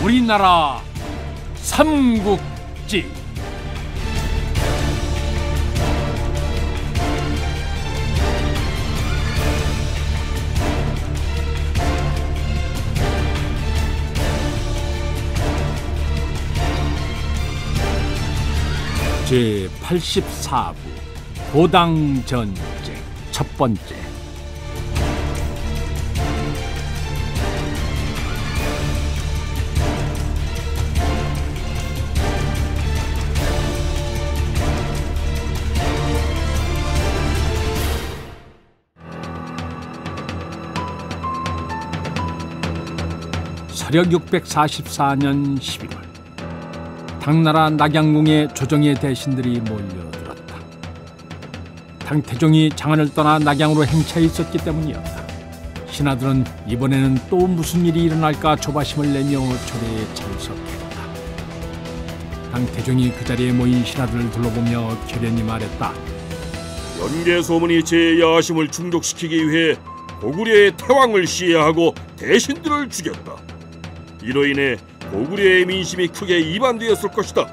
우리나라 삼국지. 제84부 고당전쟁 첫 번째. 서력 644년 11월 당나라 낙양궁에 조정의 대신들이 몰려들었다. 당태종이 장안을 떠나 낙양으로 행차해 있었기 때문이었다. 신하들은 이번에는 또 무슨 일이 일어날까 조바심을 내며 조례에 참석했다. 당태종이 그 자리에 모인 신하들을 둘러보며 결연히 말했다. 연개 소문이 제 야심을 충족시키기 위해 고구려의 태왕을 시해하고 대신들을 죽였다. 이로 인해 고구려의 민심이 크게 이반되었을 것이다.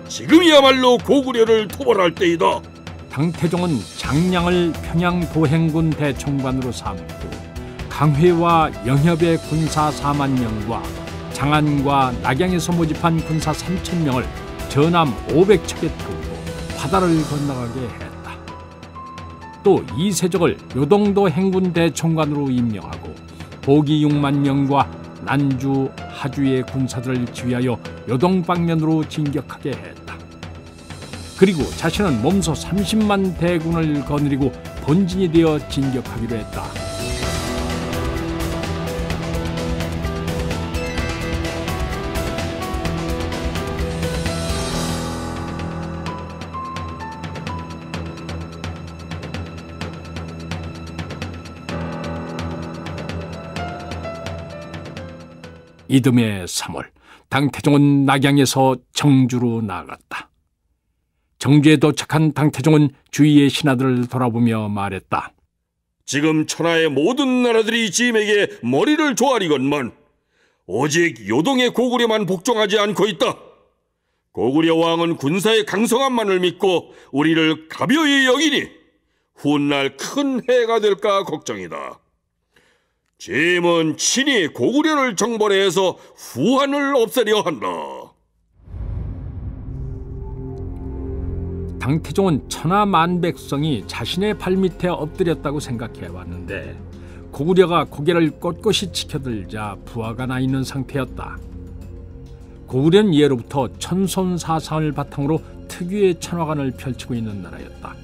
지금이야말로 고구려를 토벌할 때이다. 당태종은 장량을 평양 도행군 대총관으로 삼고 강회와 영협의 군사 4만 명과 장안과 낙양에서 모집한 군사 3,000명을 전함 500척에 태우고 바다를 건너가게 했다. 또 이세적을 요동도 행군 대총관으로 임명하고 보기 6만 명과 난주, 하주의 군사들을 지휘하여 요동 방면으로 진격하게 했다. 그리고 자신은 몸소 30만 대군을 거느리고 본진이 되어 진격하기로 했다. 이듬해 3월 당태종은 낙양에서 정주로 나아갔다. 정주에 도착한 당태종은 주위의 신하들을 돌아보며 말했다. 지금 천하의 모든 나라들이 짐에게 머리를 조아리건만 오직 요동의 고구려만 복종하지 않고 있다. 고구려 왕은 군사의 강성함만을 믿고 우리를 가벼이 여기니 훗날 큰 해가 될까 걱정이다. 짐은 친히 고구려를 정벌해서 후한을 없애려 한다. 당태종은 천하 만백성이 자신의 발밑에 엎드렸다고 생각해왔는데 고구려가 고개를 꼿꼿이 치켜들자 부하가 나 있는 상태였다. 고구려는 예로부터 천손사상을 바탕으로 특유의 천화관을 펼치고 있는 나라였다.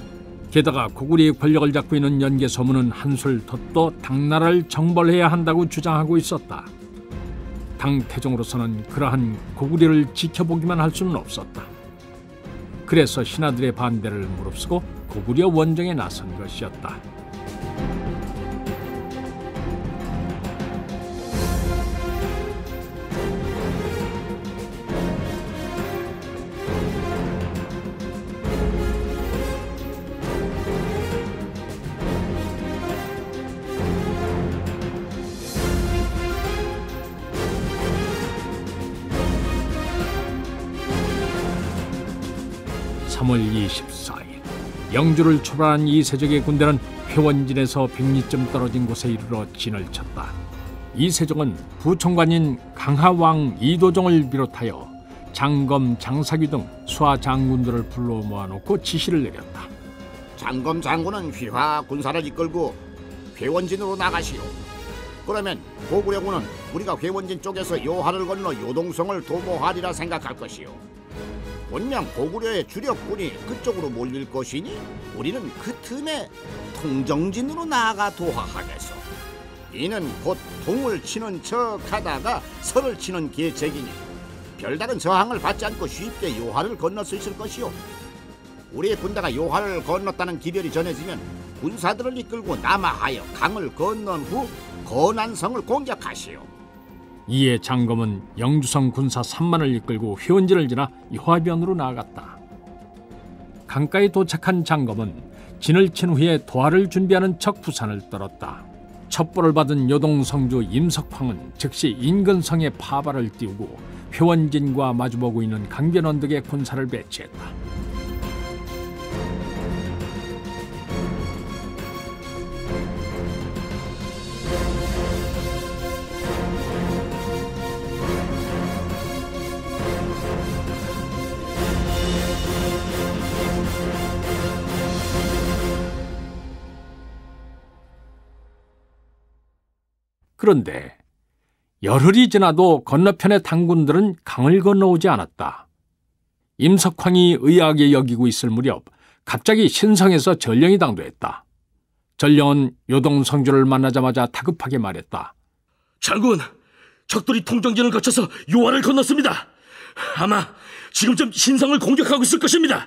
게다가 고구려의 권력을 잡고 있는 연개소문은 한술 덧도 당나라를 정벌해야 한다고 주장하고 있었다. 당태종으로서는 그러한 고구려를 지켜보기만 할 수는 없었다. 그래서 신하들의 반대를 무릅쓰고 고구려 원정에 나선 것이었다. (3월 24일) 영주를 출발한 이세적의 군대는 회원진에서 100리쯤 떨어진 곳에 이르러 진을 쳤다. 이세적은 부총관인 강하왕 이도종을 비롯하여 장검, 장사규 등 수하 장군들을 불러 모아놓고 지시를 내렸다. 장검 장군은 휘하 군사를 이끌고 회원진으로 나가시오. 그러면 고구려군은 우리가 회원진 쪽에서 요하를 건너 요동성을 도모하리라 생각할 것이오. 분명 고구려의 주력군이 그쪽으로 몰릴 것이니 우리는 그 틈에 통정진으로 나아가 도하하겠소. 이는 곧 동을 치는 척하다가 설을 치는 계책이니 별다른 저항을 받지 않고 쉽게 요하를 건널 수 있을 것이오. 우리의 군대가 요하를 건넜다는 기별이 전해지면 군사들을 이끌고 남하하여 강을 건넌 후 건안성을 공격하시오. 이에 장검은 영주성 군사 3만을 이끌고 회원진을 지나 요하변으로 나아갔다. 강가에 도착한 장검은 진을 친 후에 도하를 준비하는 척 부산을 떨었다. 첩보를 받은 요동성주 임석황은 즉시 인근성에 파발을 띄우고 회원진과 마주보고 있는 강변언덕에 군사를 배치했다. 그런데 열흘이 지나도 건너편의 당군들은 강을 건너오지 않았다. 임석황이 의아하게 여기고 있을 무렵 갑자기 신성에서 전령이 당도했다. 전령은 요동성주를 만나자마자 다급하게 말했다. 장군, 적들이 통정진을 거쳐서 요하를 건넜습니다. 아마 지금쯤 신성을 공격하고 있을 것입니다.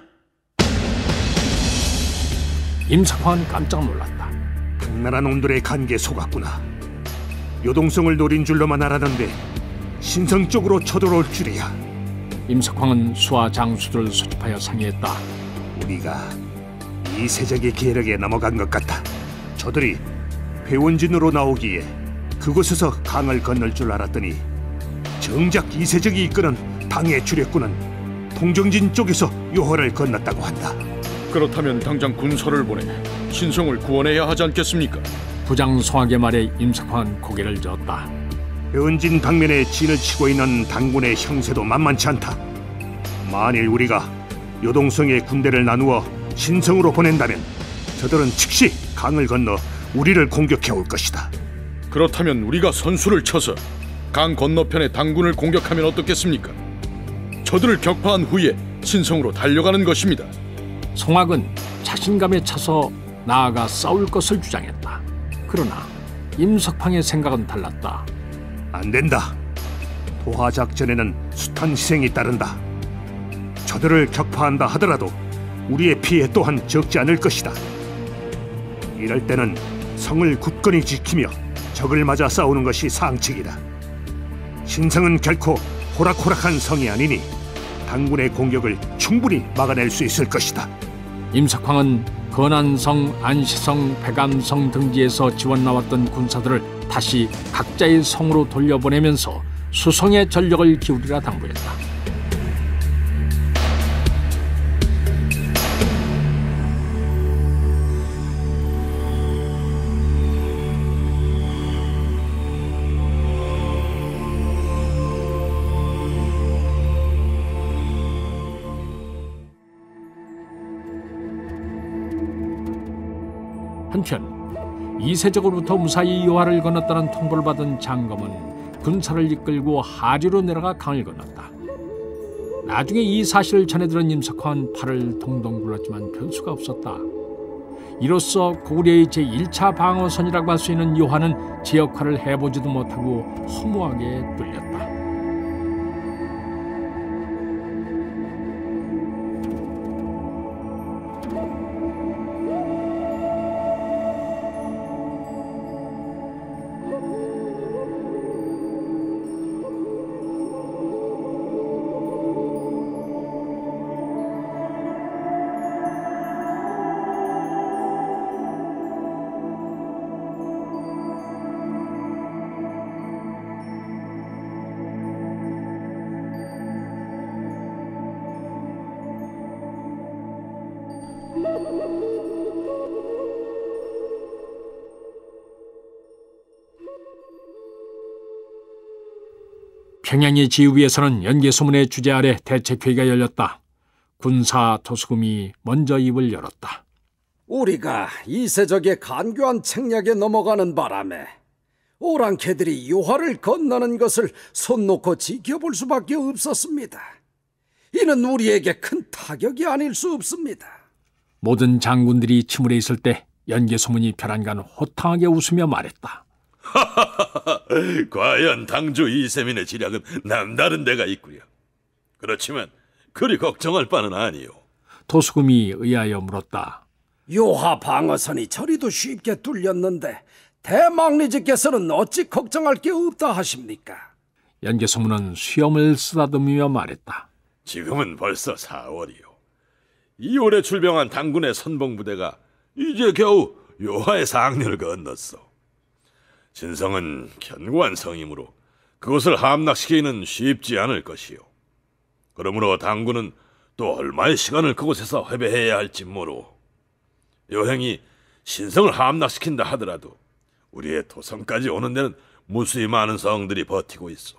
임석황은 깜짝 놀랐다. 당나라 놈들의 간계에 속았구나. 요동성을 노린 줄로만 알았는데 신성 쪽으로 쳐들어올 줄이야. 임석황은 수하 장수들을 소집하여 상의했다. 우리가 이세적의 계략에 넘어간 것 같다. 저들이 회원진으로 나오기에 그곳에서 강을 건널 줄 알았더니 정작 이세적이 이끄는 당의 주력군은 통정진 쪽에서 요하를 건넜다고 한다. 그렇다면 당장 군사를 보내 신성을 구원해야 하지 않겠습니까? 부장송악의 말에 임석황은 고개를 저었다. 회원진 방면에 진을 치고 있는 당군의 형세도 만만치 않다. 만일 우리가 요동성의 군대를 나누어 신성으로 보낸다면 저들은 즉시 강을 건너 우리를 공격해 올 것이다. 그렇다면 우리가 선수를 쳐서 강 건너편의 당군을 공격하면 어떻겠습니까? 저들을 격파한 후에 신성으로 달려가는 것입니다. 송악은 자신감에 차서 나아가 싸울 것을 주장했다. 그러나 임석황의 생각은 달랐다. 안 된다. 도하 작전에는 숱한 희생이 따른다. 저들을 격파한다 하더라도 우리의 피해 또한 적지 않을 것이다. 이럴 때는 성을 굳건히 지키며 적을 맞아 싸우는 것이 상책이다. 신성은 결코 호락호락한 성이 아니니 당군의 공격을 충분히 막아낼 수 있을 것이다. 임석황은 건안성, 안시성, 백암성 등지에서 지원 나왔던 군사들을 다시 각자의 성으로 돌려보내면서 수성의 전력을 기울이라 당부했다. 한편 이세적으로부터 무사히 요하를 건넜다는 통보를 받은 장검은 군사를 이끌고 하류로 내려가 강을 건넜다. 나중에 이 사실을 전해들은 임석황은 팔을 동동 굴렀지만 변수가 없었다. 이로써 고구려의 제1차 방어선이라고 할 수 있는 요하는 제 역할을 해보지도 못하고 허무하게 뚫렸다. 평양의 지휘부에서는 연개소문의 주재 아래 대책회의가 열렸다. 군사 도수금이 먼저 입을 열었다. 우리가 이세적의 간교한 책략에 넘어가는 바람에 오랑캐들이 요하를 건너는 것을 손 놓고 지켜볼 수밖에 없었습니다. 이는 우리에게 큰 타격이 아닐 수 없습니다. 모든 장군들이 침울해 있을 때 연개소문이 벼랑간 호탕하게 웃으며 말했다. 과연 당주 이세민의 지략은 남다른 데가 있구려. 그렇지만 그리 걱정할 바는 아니오. 도수금이 의아하여 물었다. 요하 방어선이 저리도 쉽게 뚫렸는데 대망리즈께서는 어찌 걱정할 게 없다 하십니까? 연개소문은 수염을 쓰다듬으며 말했다. 지금은 벌써 4월이요. 2월에 출병한 당군의 선봉부대가 이제 겨우 요하의 상류를 건넜어. 신성은 견고한 성이므로 그것을 함락시키기는 쉽지 않을 것이요. 그러므로 당군은 또 얼마의 시간을 그곳에서 회배해야 할지 모르오. 여행이 신성을 함락시킨다 하더라도 우리의 도성까지 오는 데는 무수히 많은 성들이 버티고 있어.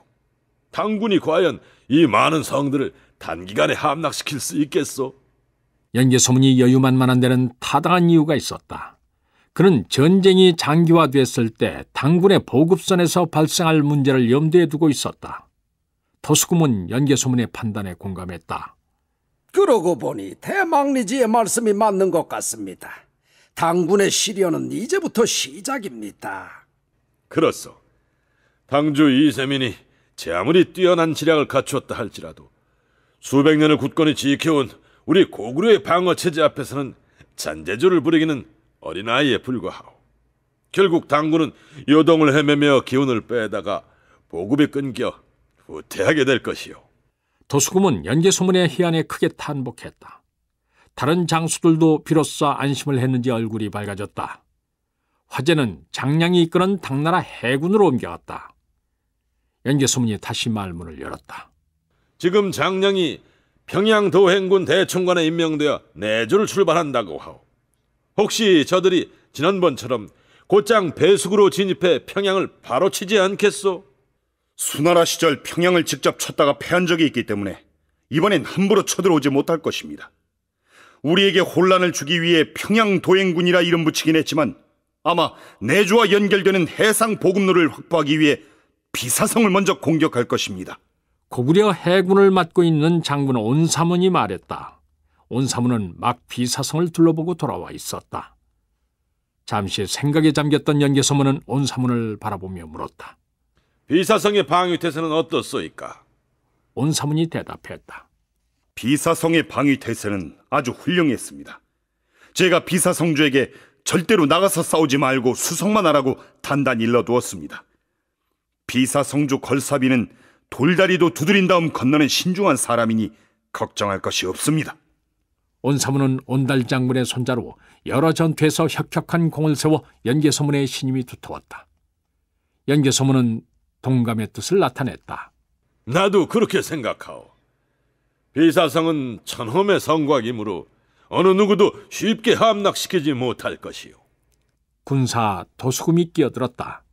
당군이 과연 이 많은 성들을 단기간에 함락시킬 수 있겠소? 연개소문이 여유만만한 데는 타당한 이유가 있었다. 그는 전쟁이 장기화됐을 때 당군의 보급선에서 발생할 문제를 염두에 두고 있었다. 도수금은 연개소문의 판단에 공감했다. 그러고 보니 대망리지의 말씀이 맞는 것 같습니다. 당군의 시련은 이제부터 시작입니다. 그렇소. 당주 이세민이 제 아무리 뛰어난 지략을 갖추었다 할지라도 수백 년을 굳건히 지켜온 우리 고구려의 방어체제 앞에서는 잔재주를 부리기는 어린아이에 불과하오. 결국 당군은 요동을 헤매며 기운을 빼다가 보급이 끊겨 후퇴하게 될 것이오. 도수금은 연개소문의 희안에 크게 탄복했다. 다른 장수들도 비로소 안심을 했는지 얼굴이 밝아졌다. 화제는 장량이 이끄는 당나라 해군으로 옮겨갔다. 연개소문이 다시 말문을 열었다. 지금 장량이 평양도행군 대총관에 임명되어 내조를 출발한다고 하오. 혹시 저들이 지난번처럼 곧장 배숙으로 진입해 평양을 바로 치지 않겠소? 수나라 시절 평양을 직접 쳤다가 패한 적이 있기 때문에 이번엔 함부로 쳐들어오지 못할 것입니다. 우리에게 혼란을 주기 위해 평양도행군이라 이름 붙이긴 했지만 아마 내조와 연결되는 해상 보급로를 확보하기 위해 비사성을 먼저 공격할 것입니다. 고구려 해군을 맡고 있는 장군 온사문이 말했다. 온사문은 막 비사성을 둘러보고 돌아와 있었다. 잠시 생각에 잠겼던 연개소문은 온사문을 바라보며 물었다. 비사성의 방위태세는 어떻소이까? 온사문이 대답했다. 비사성의 방위태세는 아주 훌륭했습니다. 제가 비사성주에게 절대로 나가서 싸우지 말고 수성만 하라고 단단히 일러두었습니다. 비사성주 걸사비는 돌다리도 두드린 다음 건너는 신중한 사람이니 걱정할 것이 없습니다. 온사문은 온달 장군의 손자로 여러 전투에서 혁혁한 공을 세워 연개소문의 신임이 두터웠다. 연개소문은 동감의 뜻을 나타냈다. 나도 그렇게 생각하오. 비사성은 천홈의 성곽이므로 어느 누구도 쉽게 함락시키지 못할 것이오. 군사 도수금이 끼어들었다.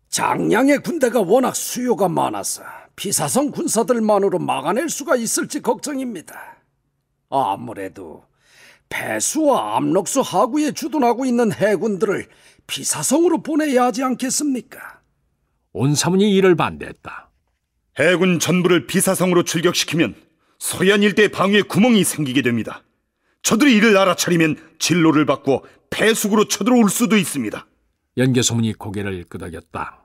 장량의 군대가 워낙 수요가 많아서 비사성 군사들만으로 막아낼 수가 있을지 걱정입니다. 아무래도 배수와 압록수 하구에 주둔하고 있는 해군들을 비사성으로 보내야 하지 않겠습니까? 온사문이 이를 반대했다. 해군 전부를 비사성으로 출격시키면 서해안 일대의 방위에 구멍이 생기게 됩니다. 저들이 이를 알아차리면 진로를 바꾸어 배숙으로 쳐들어올 수도 있습니다. 연개소문이 고개를 끄덕였다.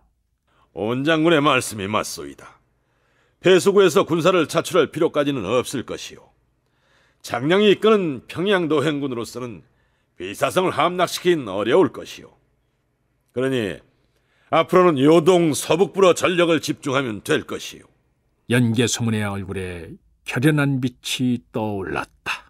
온 장군의 말씀이 맞소이다. 배수구에서 군사를 차출할 필요까지는 없을 것이오. 장량이 이끄는 평양도 행군으로서는 비사성을 함락시키긴 어려울 것이오. 그러니 앞으로는 요동 서북부로 전력을 집중하면 될 것이오. 연개소문의 얼굴에 결연한 빛이 떠올랐다.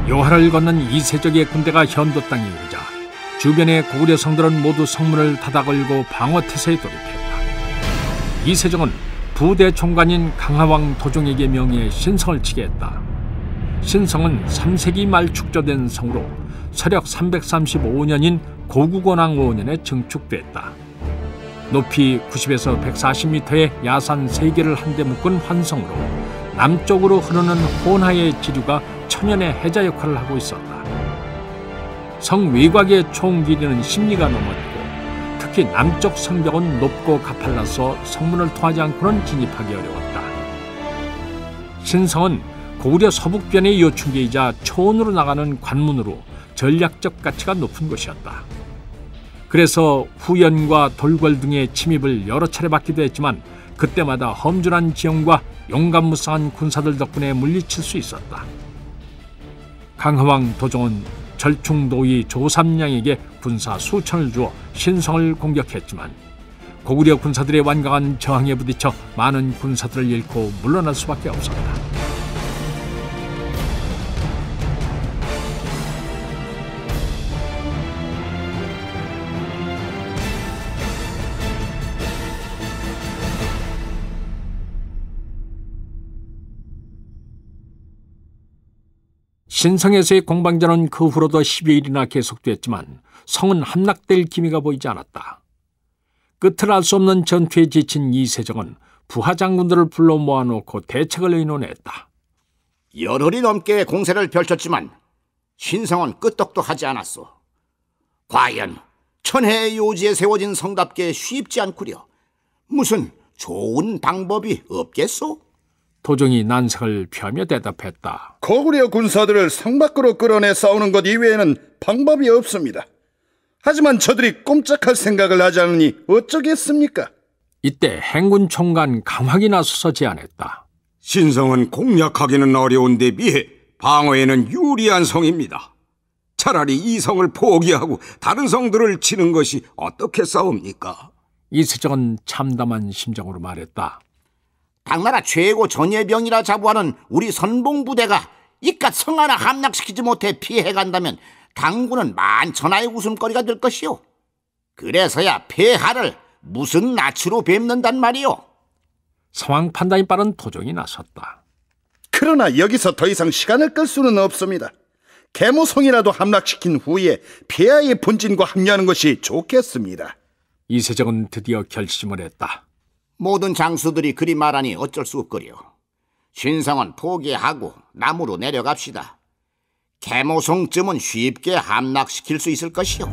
요하를 건넌 이세적의 군대가 현도 땅에 이르자 주변의 고구려 성들은 모두 성문을 닫아걸고 방어태세에 돌입했다. 이세종은 부대 총관인 강하왕 도종에게 명의해 신성을 치게 했다. 신성은 3세기 말 축조된 성으로 서력 335년인 고구건왕 5년에 증축됐다. 높이 90에서 140m의 야산 3개를 한데 묶은 환성으로 남쪽으로 흐르는 호나의 지류가 천연의 해자 역할을 하고 있었다. 성 외곽의 총 길이는 10리가 넘었고 특히 남쪽 성벽은 높고 가팔라서 성문을 통하지 않고는 진입하기 어려웠다. 신성은 고구려 서북변의 요충지이자 초원으로 나가는 관문으로 전략적 가치가 높은 곳이었다. 그래서 후연과 돌궐 등의 침입을 여러 차례 받기도 했지만 그때마다 험준한 지형과 용감무쌍한 군사들 덕분에 물리칠 수 있었다. 강화왕 도종은 절충도의 조삼량에게 군사 수천을 주어 신성을 공격했지만 고구려 군사들의 완강한 저항에 부딪혀 많은 군사들을 잃고 물러날 수밖에 없었다. 신성에서의 공방전은 그 후로도 10여일이나 계속됐지만 성은 함락될 기미가 보이지 않았다. 끝을 알 수 없는 전투에 지친 이세종은 부하 장군들을 불러 모아놓고 대책을 의논했다. 열흘이 넘게 공세를 펼쳤지만 신성은 끄떡도 하지 않았소. 과연 천혜의 요지에 세워진 성답게 쉽지 않구려. 무슨 좋은 방법이 없겠소? 도종이 난색을 펴며 대답했다. 고구려 군사들을 성 밖으로 끌어내 싸우는 것 이외에는 방법이 없습니다. 하지만 저들이 꼼짝할 생각을 하지 않으니 어쩌겠습니까? 이때 행군 총관 강확이 나서서 제안했다. 신성은 공략하기는 어려운 데 비해 방어에는 유리한 성입니다. 차라리 이 성을 포기하고 다른 성들을 치는 것이 어떻게 싸웁니까? 이세종은 참담한 심정으로 말했다. 당나라 최고 전예병이라 자부하는 우리 선봉부대가 이깟 성 하나 함락시키지 못해 피해간다면 당군은 만천하의 웃음거리가 될 것이오. 그래서야 폐하를 무슨 낯으로 뵙는단 말이오. 상황 판단이 빠른 도종이 나섰다. 그러나 여기서 더 이상 시간을 끌 수는 없습니다. 계모성이라도 함락시킨 후에 폐하의 본진과 합류하는 것이 좋겠습니다. 이세종은 드디어 결심을 했다. 모든 장수들이 그리 말하니 어쩔 수 없거려. 신성은 포기하고 남으로 내려갑시다. 계모성쯤은 쉽게 함락시킬 수 있을 것이오.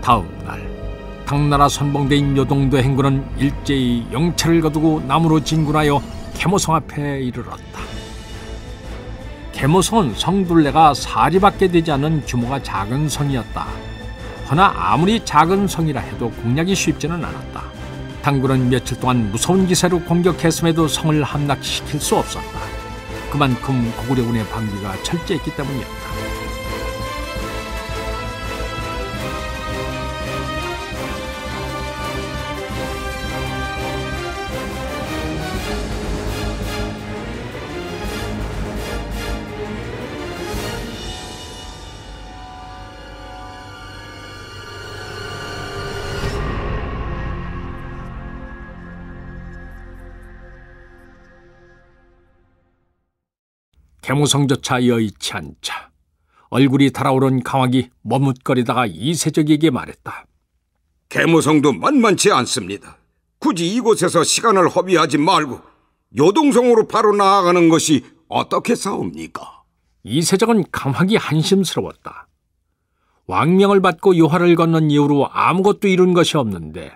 다음 날 당나라 선봉대인 요동도 행군은 일제히 영차를 거두고 남으로 진군하여 계모성 앞에 이르렀다. 계모성은 성둘레가 사리밖에 되지 않는 규모가 작은 성이었다. 허나 아무리 작은 성이라 해도 공략이 쉽지는 않았다. 당군은 며칠 동안 무서운 기세로 공격했음에도 성을 함락시킬 수 없었다. 그만큼 고구려군의 방비가 철저했기 때문이었다. 계모성조차 여의치 않자 얼굴이 달아오른 강확이 머뭇거리다가 이세적에게 말했다. 계모성도 만만치 않습니다. 굳이 이곳에서 시간을 허비하지 말고 요동성으로 바로 나아가는 것이 어떻게 싸웁니까? 이세적은 강확이 한심스러웠다. 왕명을 받고 요하를 건넌 이후로 아무것도 이룬 것이 없는데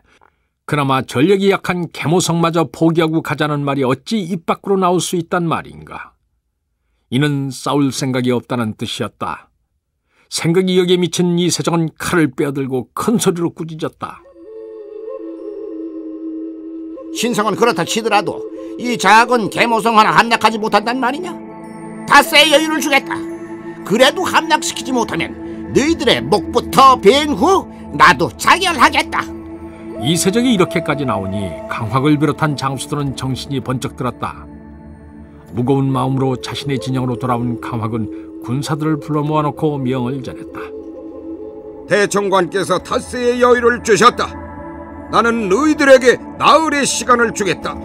그나마 전력이 약한 계모성마저 포기하고 가자는 말이 어찌 입 밖으로 나올 수 있단 말인가. 이는 싸울 생각이 없다는 뜻이었다. 생각이 여기에 미친 이세종은 칼을 빼어들고 큰 소리로 꾸짖었다. 신성은 그렇다 치더라도 이 작은 계모성 하나 함락하지 못한단 말이냐? 닷새의 여유를 주겠다. 그래도 함락시키지 못하면 너희들의 목부터 벤 후 나도 자결하겠다. 이세종이 이렇게까지 나오니 강확을 비롯한 장수들은 정신이 번쩍 들었다. 무거운 마음으로 자신의 진영으로 돌아온 강확은 군사들을 불러 모아놓고 명을 전했다. 대청관께서 닷새의 여유를 주셨다. 나는 너희들에게 나흘의 시간을 주겠다.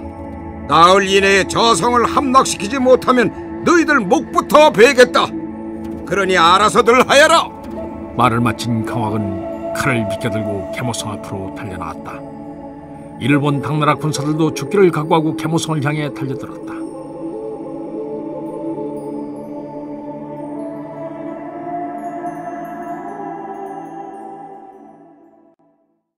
나흘 이내에 저 성을 함락시키지 못하면 너희들 목부터 베겠다. 그러니 알아서들 하여라. 말을 마친 강화은 칼을 비껴들고 계모성 앞으로 달려나왔다. 이를 본 당나라 군사들도 죽기를 각오하고 계모성을 향해 달려들었다.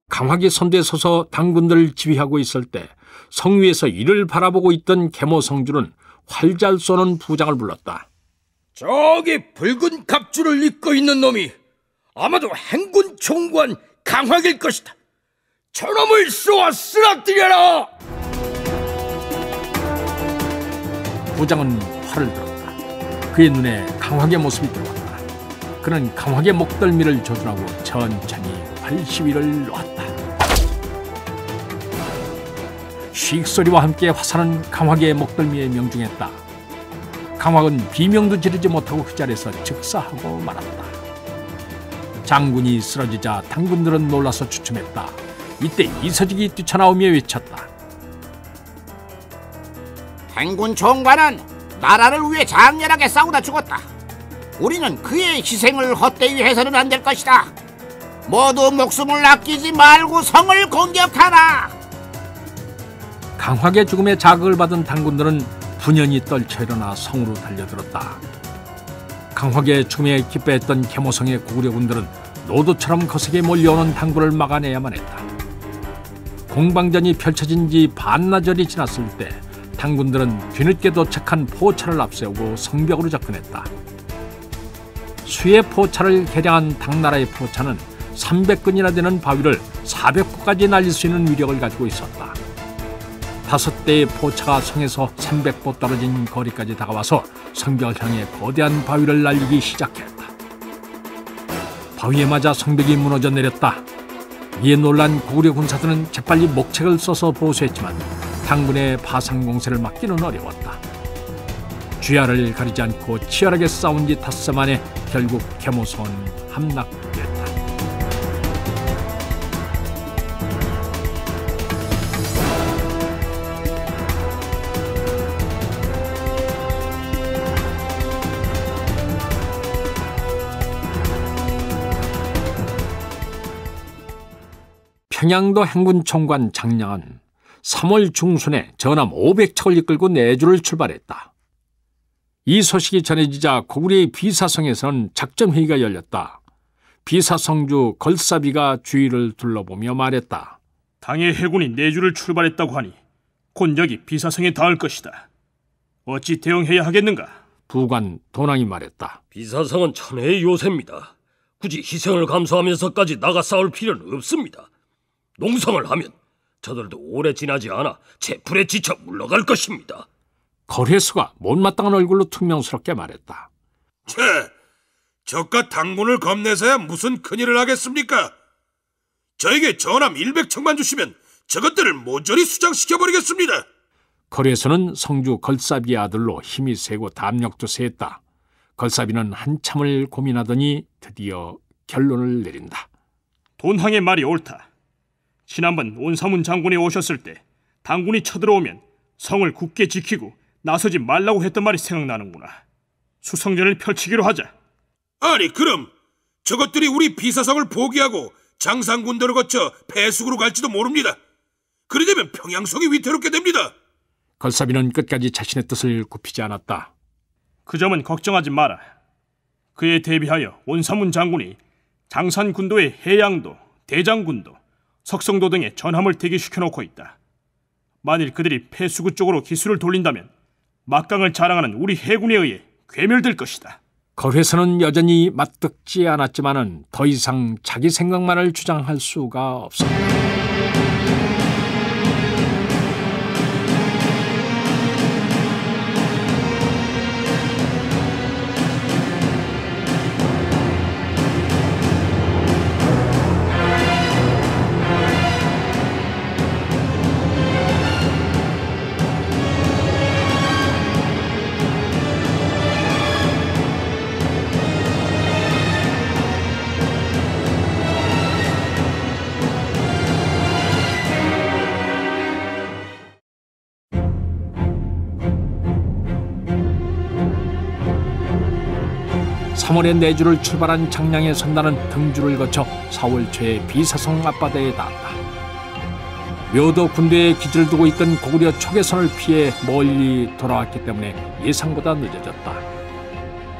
강화기 선두에 서서 당군들을 지휘하고 있을 때 성 위에서 이를 바라보고 있던 계모성주는 활잘 쏘는 부장을 불렀다. 저기 붉은 갑주를 입고 있는 놈이 아마도 행군 총관 강화기일 것이다. 저놈을 쏘아 쓰러뜨려라! 부장은 활을 들었다. 그의 눈에 강화기의 모습이 들어왔다. 그는 강화기의 목덜미를 조준하고 천천히 활시위를 놓았다. 씩 소리와 함께 화살은 강화기의 목덜미에 명중했다. 강화은 비명도 지르지 못하고 그 자리에서 즉사하고 말았다. 장군이 쓰러지자 당군들은 놀라서 주춤했다. 이때 이서직이 뛰쳐나오며 외쳤다. 행군 총관은 나라를 위해 장렬하게 싸우다 죽었다. 우리는 그의 희생을 헛되이 해서는 안 될 것이다. 모두 목숨을 아끼지 말고 성을 공격하라. 강화기의 죽음에 자극을 받은 당군들은 분연히 떨쳐 일어나 성으로 달려들었다. 강화기의 죽음에 기뻐했던 계모성의 고구려군들은 노도처럼 거세게 몰려오는 당군을 막아내야만 했다. 공방전이 펼쳐진 지 반나절이 지났을 때 당군들은 뒤늦게 도착한 포차를 앞세우고 성벽으로 접근했다. 수의 포차를 개량한 당나라의 포차는 300근이나 되는 바위를 400구까지 날릴 수 있는 위력을 가지고 있었다. 5대의 포차가 성에서 300보 떨어진 거리까지 다가와서 성벽을 향해 거대한 바위를 날리기 시작했다. 바위에 맞아 성벽이 무너져 내렸다. 이에 놀란 고구려 군사들은 재빨리 목책을 써서 보수했지만 당군의 파상 공세를 막기는 어려웠다. 쥐알을 가리지 않고 치열하게 싸운 지 닷새 만에 결국 계모성은 함락됐다. 평양도 행군 총관 장량은 3월 중순에 전함 500척을 이끌고 내주를 출발했다. 이 소식이 전해지자 고구려의 비사성에서는 작전회의가 열렸다. 비사성주 걸사비가 주위를 둘러보며 말했다. 당의 해군이 내주를 출발했다고 하니 곧 여기 비사성에 닿을 것이다. 어찌 대응해야 하겠는가? 부관 도낭이 말했다. 비사성은 천혜의 요새입니다. 굳이 희생을 감수하면서까지 나가 싸울 필요는 없습니다. 농성을 하면 저들도 오래 지나지 않아 제풀에 지쳐 물러갈 것입니다. 거래수가 못마땅한 얼굴로 퉁명스럽게 말했다. 적과 당군을 겁내서야 무슨 큰일을 하겠습니까? 저에게 전함 100척만 주시면 저것들을 모조리 수장시켜버리겠습니다. 거래수는 성주 걸사비의 아들로 힘이 세고 담력도 세했다. 걸사비는 한참을 고민하더니 드디어 결론을 내린다. 돈항의 말이 옳다. 지난번 온사문 장군이 오셨을 때 당군이 쳐들어오면 성을 굳게 지키고 나서지 말라고 했던 말이 생각나는구나. 수성전을 펼치기로 하자. 아니 그럼 저것들이 우리 비사성을 포기하고 장상군도를 거쳐 패숙으로 갈지도 모릅니다. 그리 되면 평양성이 위태롭게 됩니다. 걸사비는 끝까지 자신의 뜻을 굽히지 않았다. 그 점은 걱정하지 마라. 그에 대비하여 온사문 장군이 장산군도의 해양도, 대장군도, 석성도 등에 전함을 대기시켜놓고 있다. 만일 그들이 패수구 쪽으로 기술을 돌린다면 막강을 자랑하는 우리 해군에 의해 괴멸될 것이다. 거회선은 여전히 맞듣지 않았지만은 더 이상 자기 생각만을 주장할 수가 없었다. 3월에 내주를 출발한 장량의 선단은 등주를 거쳐 4월 초에 비사성 앞바다에 닿았다. 묘도 군대에 기지를 두고 있던 고구려 초계선을 피해 멀리 돌아왔기 때문에 예상보다 늦어졌다.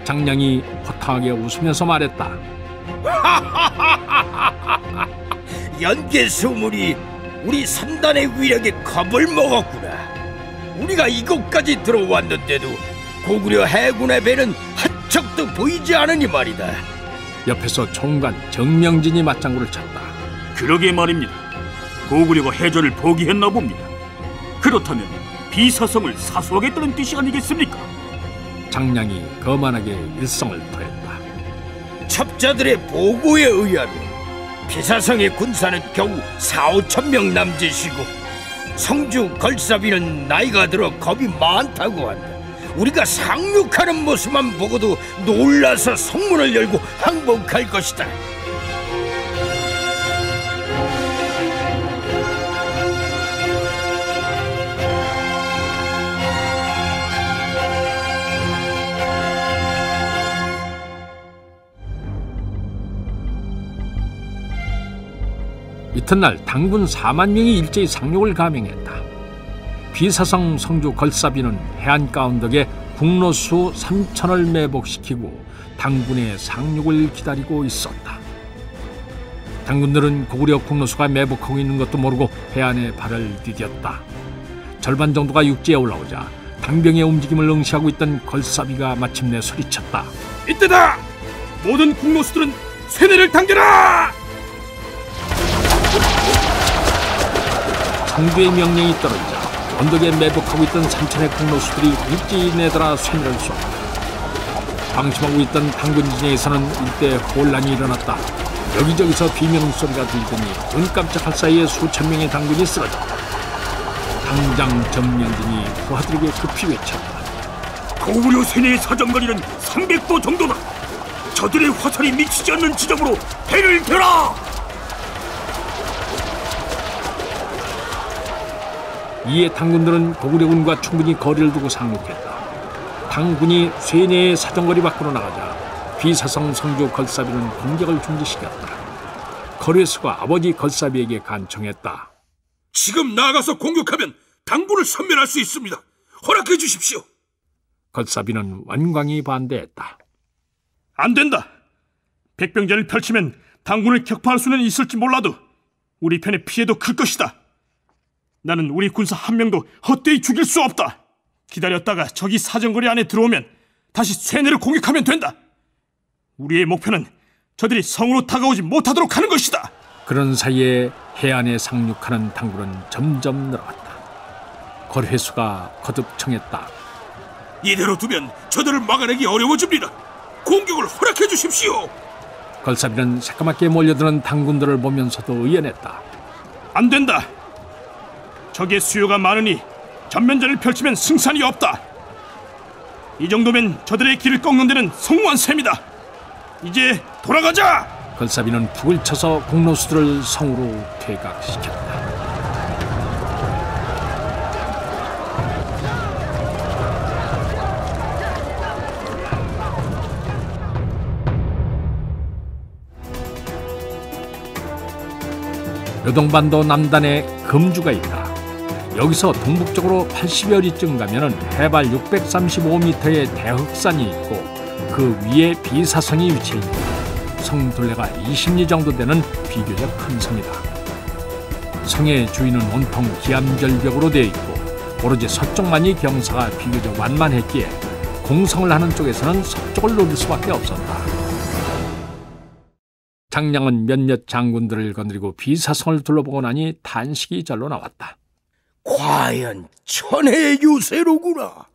장량이 호탕하게 웃으면서 말했다. 연계 소물이 우리 선단의 위력에 겁을 먹었구나. 우리가 이곳까지 들어왔는데도 고구려 해군의 배는 한 척도 보이지 않으니 말이다. 옆에서 총관 정명진이 맞장구를 쳤다. 그러게 말입니다. 고구려가 해전을 포기했나 봅니다. 그렇다면 비사성을 사수하겠다는 뜻이 아니겠습니까? 장량이 거만하게 일성을 토했다. 첩자들의 보고에 의하면 비사성의 군사는 겨우 4-5천 명 남짓이고 성주 걸사비는 나이가 들어 겁이 많다고 한다. 우리가 상륙하는 모습만 보고도 놀라서 성문을 열고 항복할 것이다. 이튿날 당군 4만 명이 일제히 상륙을 감행했다. 비사성 성주 걸사비는 해안가 언덕에 국로수 3천을 매복시키고 당군의 상륙을 기다리고 있었다. 당군들은 고구려 국로수가 매복하고 있는 것도 모르고 해안에 발을 디뎠다. 절반 정도가 육지에 올라오자 당병의 움직임을 응시하고 있던 걸사비가 마침내 소리쳤다. 이때다! 모든 국로수들은 쇠뇌를 당겨라! 성주의 명령이 떨어지자 언덕에 매복하고 있던 3천의 국로수들이 일제히 내달아 쇠뇌를 쏘았다. 방심하고 있던 당군 진영에서는 일대 혼란이 일어났다. 여기저기서 비명소리가 들더니 눈 깜짝할 사이에 수천 명의 당군이 쓰러졌다. 당장 정명진이 부하들에게 급히 외쳤다. 고구려 쇠뇌의 사정거리는 300도 정도다. 저들의 화살이 미치지 않는 지점으로 배를 대라! 이에 당군들은 고구려군과 충분히 거리를 두고 상륙했다. 당군이 쇠뇌의 사정거리 밖으로 나가자 비사성 성주 걸사비는 공격을 중지시켰다. 거래수가 아버지 걸사비에게 간청했다. 지금 나가서 공격하면 당군을 섬멸할 수 있습니다. 허락해 주십시오. 걸사비는 완강히 반대했다. 안 된다. 백병전을 펼치면 당군을 격파할 수는 있을지 몰라도 우리 편의 피해도 클 것이다. 나는 우리 군사 한 명도 헛되이 죽일 수 없다. 기다렸다가 적이 사정거리 안에 들어오면 다시 쇠뇌를 공격하면 된다. 우리의 목표는 저들이 성으로 다가오지 못하도록 하는 것이다. 그런 사이에 해안에 상륙하는 당군은 점점 늘어갔다. 거래수가 거듭 청했다. 이대로 두면 저들을 막아내기 어려워집니다. 공격을 허락해 주십시오. 걸사비는 새까맣게 몰려드는 당군들을 보면서도 의연했다. 안 된다. 적의 수요가 많으니 전면전을 펼치면 승산이 없다. 이 정도면 저들의 길을 꺾는 데는 성공한 셈이다. 이제 돌아가자. 걸사비는 북을 쳐서 공로수들을 성으로 퇴각시켰다. 요동반도 남단에 금주가 있다. 여기서 동북쪽으로 80여 리쯤 가면은 해발 635m의 대흑산이 있고 그 위에 비사성이 위치해 있다. 성 둘레가 20리 정도 되는 비교적 큰 성이다. 성의 주위는 온통 기암절벽으로 되어 있고 오로지 서쪽만이 경사가 비교적 완만했기에 공성을 하는 쪽에서는 서쪽을 노릴 수밖에 없었다. 장량은 몇몇 장군들을 거느리고 비사성을 둘러보고 나니 탄식이 절로 나왔다. 과연 천혜의 유세로구나.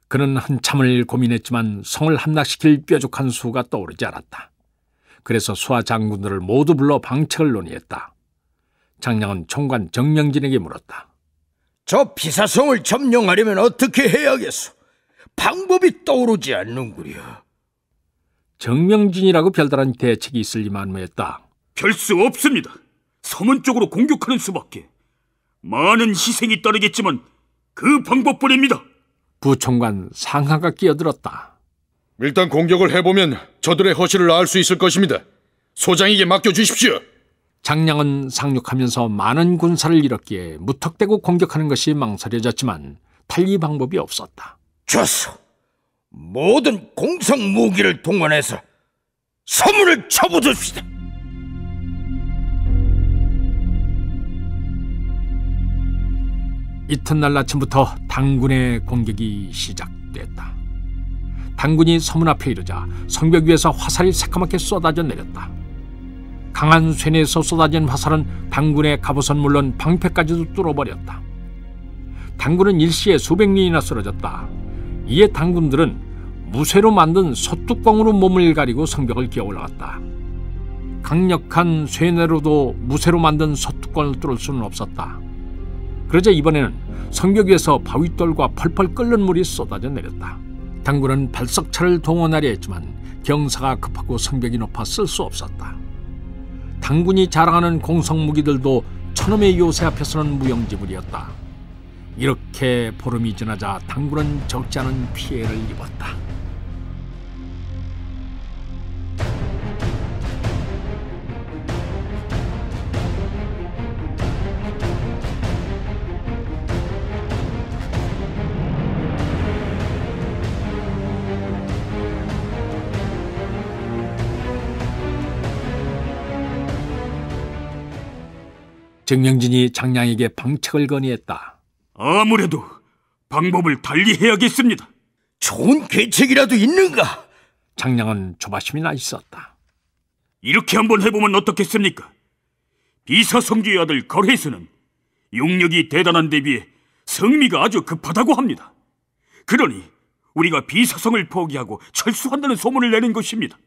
그는 한참을 고민했지만 성을 함락시킬 뾰족한 수가 떠오르지 않았다. 그래서 수하 장군들을 모두 불러 방책을 논의했다. 장량은 총관 정명진에게 물었다. 저 비사성을 점령하려면 어떻게 해야겠소? 방법이 떠오르지 않는구려. 정명진이라고 별다른 대책이 있을리 만무했다. 별 수 없습니다. 서문 쪽으로 공격하는 수밖에. 많은 희생이 따르겠지만 그 방법뿐입니다. 부총관 상하가 끼어들었다. 일단 공격을 해보면 저들의 허실을 알 수 있을 것입니다. 소장에게 맡겨주십시오. 장량은 상륙하면서 많은 군사를 잃었기에 무턱대고 공격하는 것이 망설여졌지만 달리 방법이 없었다. 좋소. 모든 공성 무기를 동원해서 서문을 쳐부숩시다. 이튿날 아침부터 당군의 공격이 시작됐다. 당군이 서문 앞에 이르자 성벽 위에서 화살이 새까맣게 쏟아져 내렸다. 강한 쇠뇌에서 쏟아진 화살은 당군의 갑옷은 물론 방패까지도 뚫어버렸다. 당군은 일시에 수백 명이나 쓰러졌다. 이에 당군들은 무쇠로 만든 솥뚜껑으로 몸을 가리고 성벽을 기어 올라갔다. 강력한 쇠뇌로도 무쇠로 만든 솥뚜껑을 뚫을 수는 없었다. 그러자 이번에는 성벽 위에서 바위돌과 펄펄 끓는 물이 쏟아져 내렸다. 당군은 발석차를 동원하려 했지만 경사가 급하고 성벽이 높아 쓸 수 없었다. 당군이 자랑하는 공성무기들도 천엄의 요새 앞에서는 무용지물이었다. 이렇게 보름이 지나자 당군은 적지 않은 피해를 입었다. 정명진이 장량에게 방책을 건의했다. 아무래도 방법을 달리 해야겠습니다. 좋은 계책이라도 있는가? 장량은 조바심이 나 있었다. 이렇게 한번 해보면 어떻겠습니까? 비사성주의 아들 거래수는 용력이 대단한 데 비해 성미가 아주 급하다고 합니다. 그러니 우리가 비사성을 포기하고 철수한다는 소문을 내는 것입니다.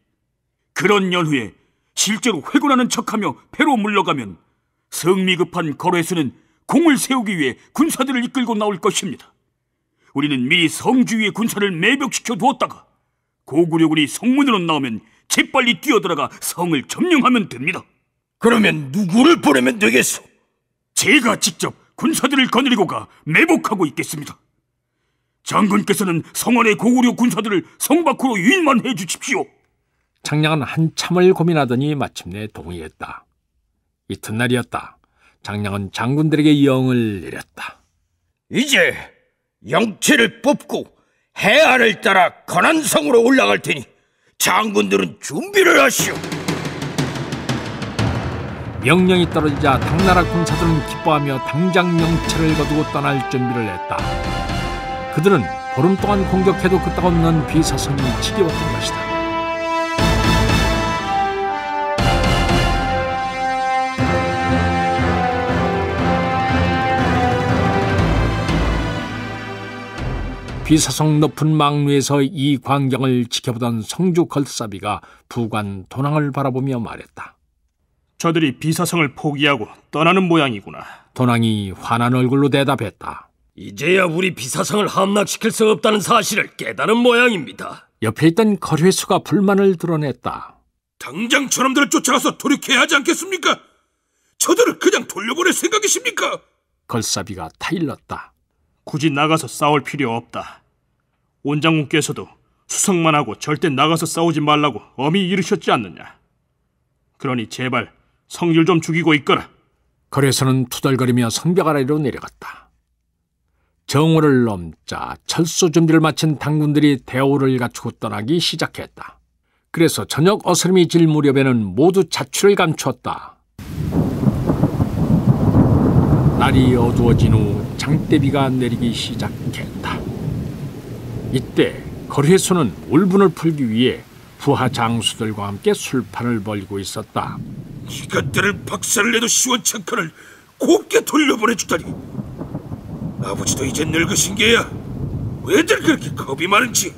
그런 연후에 실제로 회군하는 척하며 패로 물러가면 성미 급한 거래수는 공을 세우기 위해 군사들을 이끌고 나올 것입니다. 우리는 미리 성주 위에 군사를 매복시켜 두었다가 고구려군이 성문으로 나오면 재빨리 뛰어들어가 성을 점령하면 됩니다. 그러면 누구를 보내면 되겠소? 제가 직접 군사들을 거느리고 가 매복하고 있겠습니다. 장군께서는 성 안의 고구려 군사들을 성 밖으로 유인만 해주십시오. 장량은 한참을 고민하더니 마침내 동의했다. 이튿날이었다. 장량은 장군들에게 영을 내렸다. 이제 영체를 뽑고 해안을 따라 건안성으로 올라갈 테니 장군들은 준비를 하시오. 명령이 떨어지자 당나라 군사들은 기뻐하며 당장 영체를 거두고 떠날 준비를 했다. 그들은 보름 동안 공격해도 끄떡없는 비사성이 지겨웠던 것이다. 비사성 높은 망루에서 이 광경을 지켜보던 성주 걸사비가 부관 도낭을 바라보며 말했다. 저들이 비사성을 포기하고 떠나는 모양이구나. 도낭이 환한 얼굴로 대답했다. 이제야 우리 비사성을 함락시킬 수 없다는 사실을 깨달은 모양입니다. 옆에 있던 거래수가 불만을 드러냈다. 당장 저놈들을 쫓아가서 돌이켜야 하지 않겠습니까? 저들을 그냥 돌려보낼 생각이십니까? 걸사비가 타일렀다. 굳이 나가서 싸울 필요 없다. 원장군께서도 수성만 하고 절대 나가서 싸우지 말라고 엄히 이르셨지 않느냐. 그러니 제발 성질 좀 죽이고 있거라. 거래소는 투덜거리며 성벽 아래로 내려갔다. 정오를 넘자 철수 준비를 마친 당군들이 대오를 갖추고 떠나기 시작했다. 그래서 저녁 어스름이 질 무렵에는 모두 자취를 감추었다. 날이 어두워진 후 장대비가 내리기 시작했다. 이때 거래소는 울분을 풀기 위해 부하 장수들과 함께 술판을 벌이고 있었다. 이것들을 박살을 내도 시원찮거늘 곱게 돌려보내주다니. 아버지도 이제 늙으신 게야. 왜들 그렇게 겁이 많은지.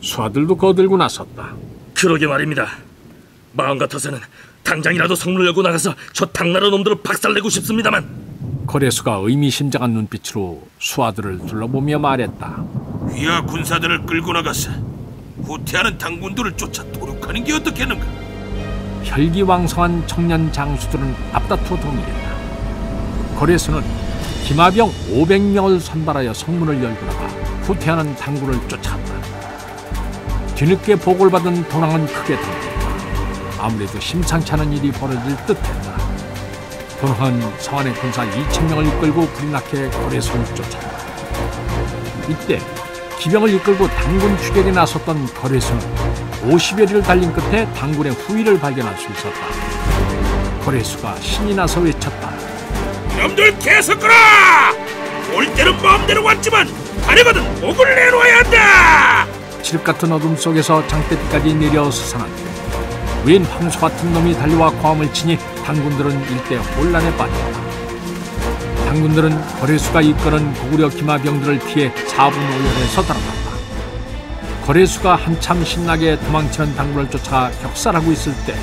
수하들도 거들고 나섰다. 그러게 말입니다. 마음 같아서는 당장이라도 성문을 열고 나가서 저 당나라 놈들을 박살내고 싶습니다만. 거래수가 의미심장한 눈빛으로 수하들을 둘러보며 말했다. 위하 군사들을 끌고 나가서 후퇴하는 당군들을 쫓아 도륙하는 게 어떻겠는가? 혈기왕성한 청년 장수들은 앞다투어 동의했다. 거래수는 기마병 500명을 선발하여 성문을 열고 나가 후퇴하는 당군을 쫓아갔다. 뒤늦게 보고를 받은 도낭은 크게 당했다. 아무래도 심상치 않은 일이 벌어질 듯했다. 도낭은 성안의 군사 2,000명을 이끌고 불이 나게 거래선을 쫓았다. 이때 기병을 이끌고 당군 추격에 나섰던 거래수는 50여리를 달린 끝에 당군의 후위를 발견할 수 있었다. 거래수가 신이 나서 외쳤다. 이놈들 계속 거라! 올 때는 마음대로 왔지만 가려거든 목을 내놓아야 한다! 칠흑같은 어둠 속에서 장대비까지 내려 수상한데 웬 황소 같은 놈이 달려와 고함을 치니 당군들은 일대 혼란에 빠졌다. 당군들은 거래수가 이끄는 고구려 기마병들을 피해 4분 5열에서 달아났다. 거래수가 한참 신나게 도망치는 당군을 쫓아 격살하고 있을 때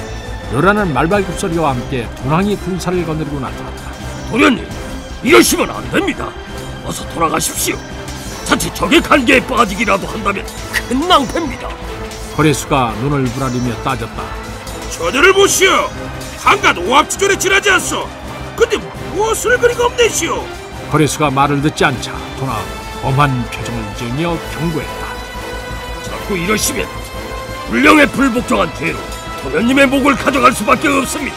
요란한 말발굽소리와 함께 도낭이 군사를 거느리고 나타났다. 도련님, 이러시면 안 됩니다. 어서 돌아가십시오. 자칫 적의 관계에 빠지기라도 한다면 큰 낭패입니다. 거래수가 눈을 부라리며 따졌다. 저들을 보시오. 한갓 오합지졸에 지나지 않소. 근데 무엇을 그리가 없네시오. 거래수가 말을 듣지 않자 도낭은 엄한 표정을 지으며 경고했다. 자꾸 이러시면 불령에 불복종한 죄로 도련님의 목을 가져갈 수밖에 없습니다.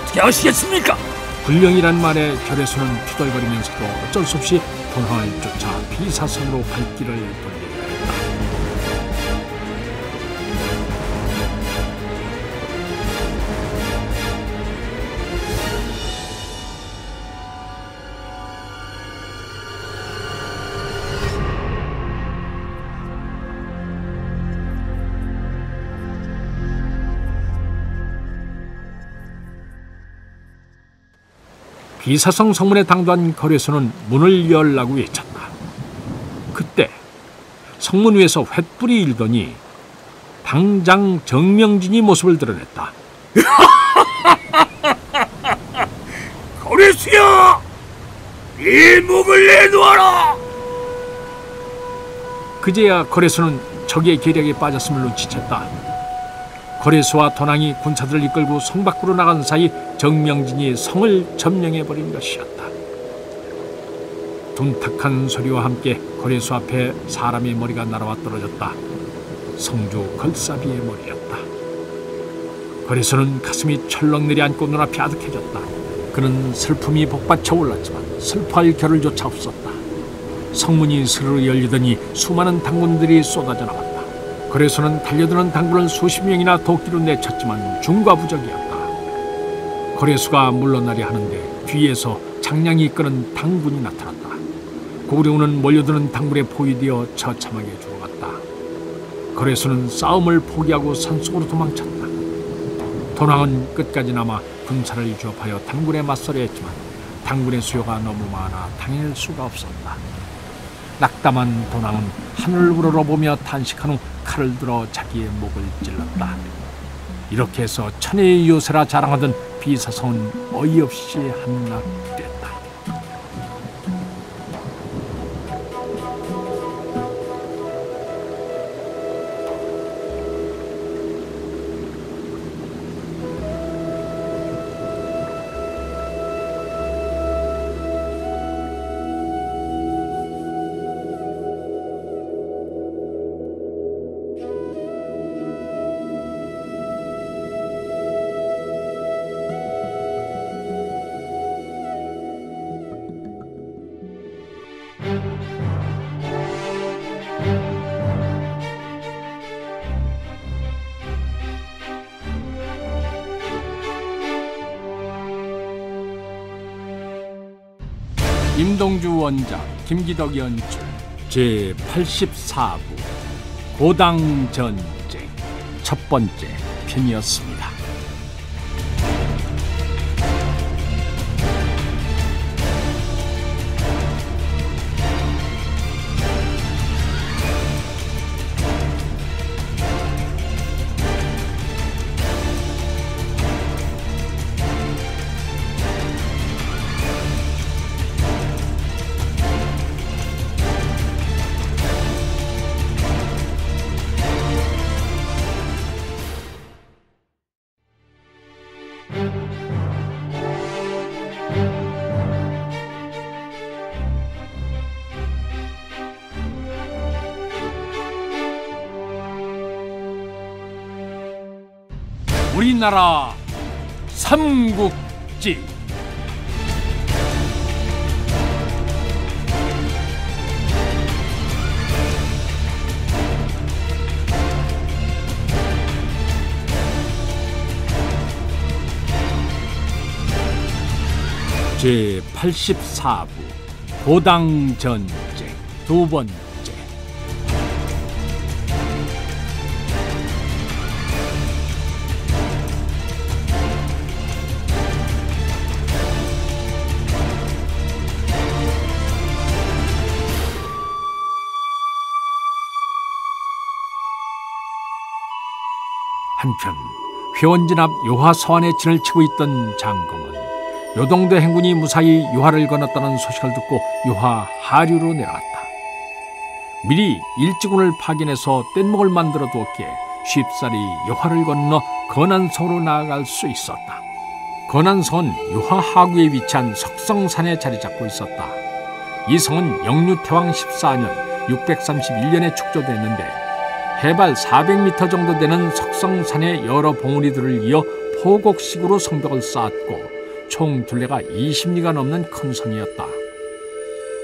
어떻게 하시겠습니까? 불령이란 말에 거래수는 투덜거리면서도 어쩔 수 없이 도낭을 쫓아 비사성으로 발길을 돌리려 했다. 비사성 성문에 당도한 거래소는 문을 열라고 외쳤다. 그때 성문 위에서 횃불이 일더니 당장 정명진이 모습을 드러냈다. 거래수야! 이 목을 내놓아라! 그제야 거래소는 적의 계략에 빠졌음을 눈치챘다. 거래수와 도낭이 군사들을 이끌고 성 밖으로 나간 사이 정명진이 성을 점령해버린 것이었다. 둔탁한 소리와 함께 거래수 앞에 사람의 머리가 날아와 떨어졌다. 성주 걸사비의 머리였다. 거래수는 가슴이 철렁 내려앉고 눈앞이 아득해졌다. 그는 슬픔이 복받쳐 올랐지만 슬퍼할 겨를조차 없었다. 성문이 스르르 열리더니 수많은 당군들이 쏟아져 나왔다. 거래소는 달려드는 당군을 수십 명이나 도끼로 내쳤지만 중과부적이었다. 거래수가 물러나려 하는데 뒤에서 장량이 이끄는 당군이 나타났다. 고구려군은 몰려드는 당군에 포위되어 처참하게 죽어갔다. 거래수는 싸움을 포기하고 산속으로 도망쳤다. 도낭은 끝까지 남아 군사를 조업하여 당군에 맞서려 했지만 당군의 수요가 너무 많아 당할 수가 없었다. 낙담한 도낭은 하늘을 우러러보며 탄식한 후 칼을 들어 자기의 목을 찔렀다. 이렇게 해서 천혜의 요새라 자랑하던 비사성은 어이없이 함락됐다. 임동주 원작, 김기덕 연출, 제84부 고당전쟁 첫 번째 편이었습니다. 우리나라 삼국지. 제84부 고당전쟁 두 번째. 한편 회원진 앞 요하서안에 진을 치고 있던 장검은 요동도 행군이 무사히 요하를 건넜다는 소식을 듣고 요하 하류로 내려갔다. 미리 일지군을 파견해서 뗏목을 만들어 두었기에 쉽사리 요하를 건너 건안성으로 나아갈 수 있었다. 건안성은 요하 하구에 위치한 석성산에 자리 잡고 있었다. 이 성은 영유태왕 14년 631년에 축조됐는데 해발 400m 정도 되는 석성산의 여러 봉우리들을 이어 포곡식으로 성벽을 쌓았고 총 둘레가 20리가 넘는 큰 성이었다.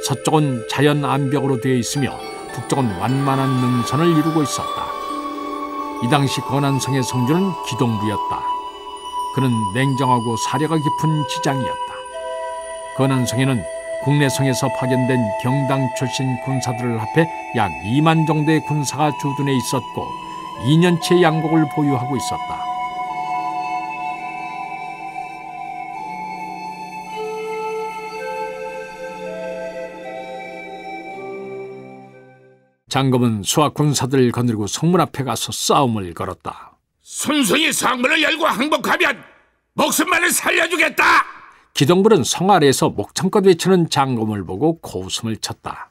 서쪽은 자연 암벽으로 되어 있으며 북쪽은 완만한 능선을 이루고 있었다. 이 당시 건안성의 성주는 기동부였다. 그는 냉정하고 사려가 깊은 지장이었다. 건안성에는 국내성에서 파견된 경당 출신 군사들을 합해 약 2만 정도의 군사가 주둔해 있었고 2년치의 양곡을 보유하고 있었다. 장검은 수학 군사들을 거느리고 성문 앞에 가서 싸움을 걸었다. 순순히 성문을 열고 항복하면 목숨만을 살려주겠다. 기동부는 성 아래에서 목청껏 외치는 장검을 보고 고웃음을 쳤다.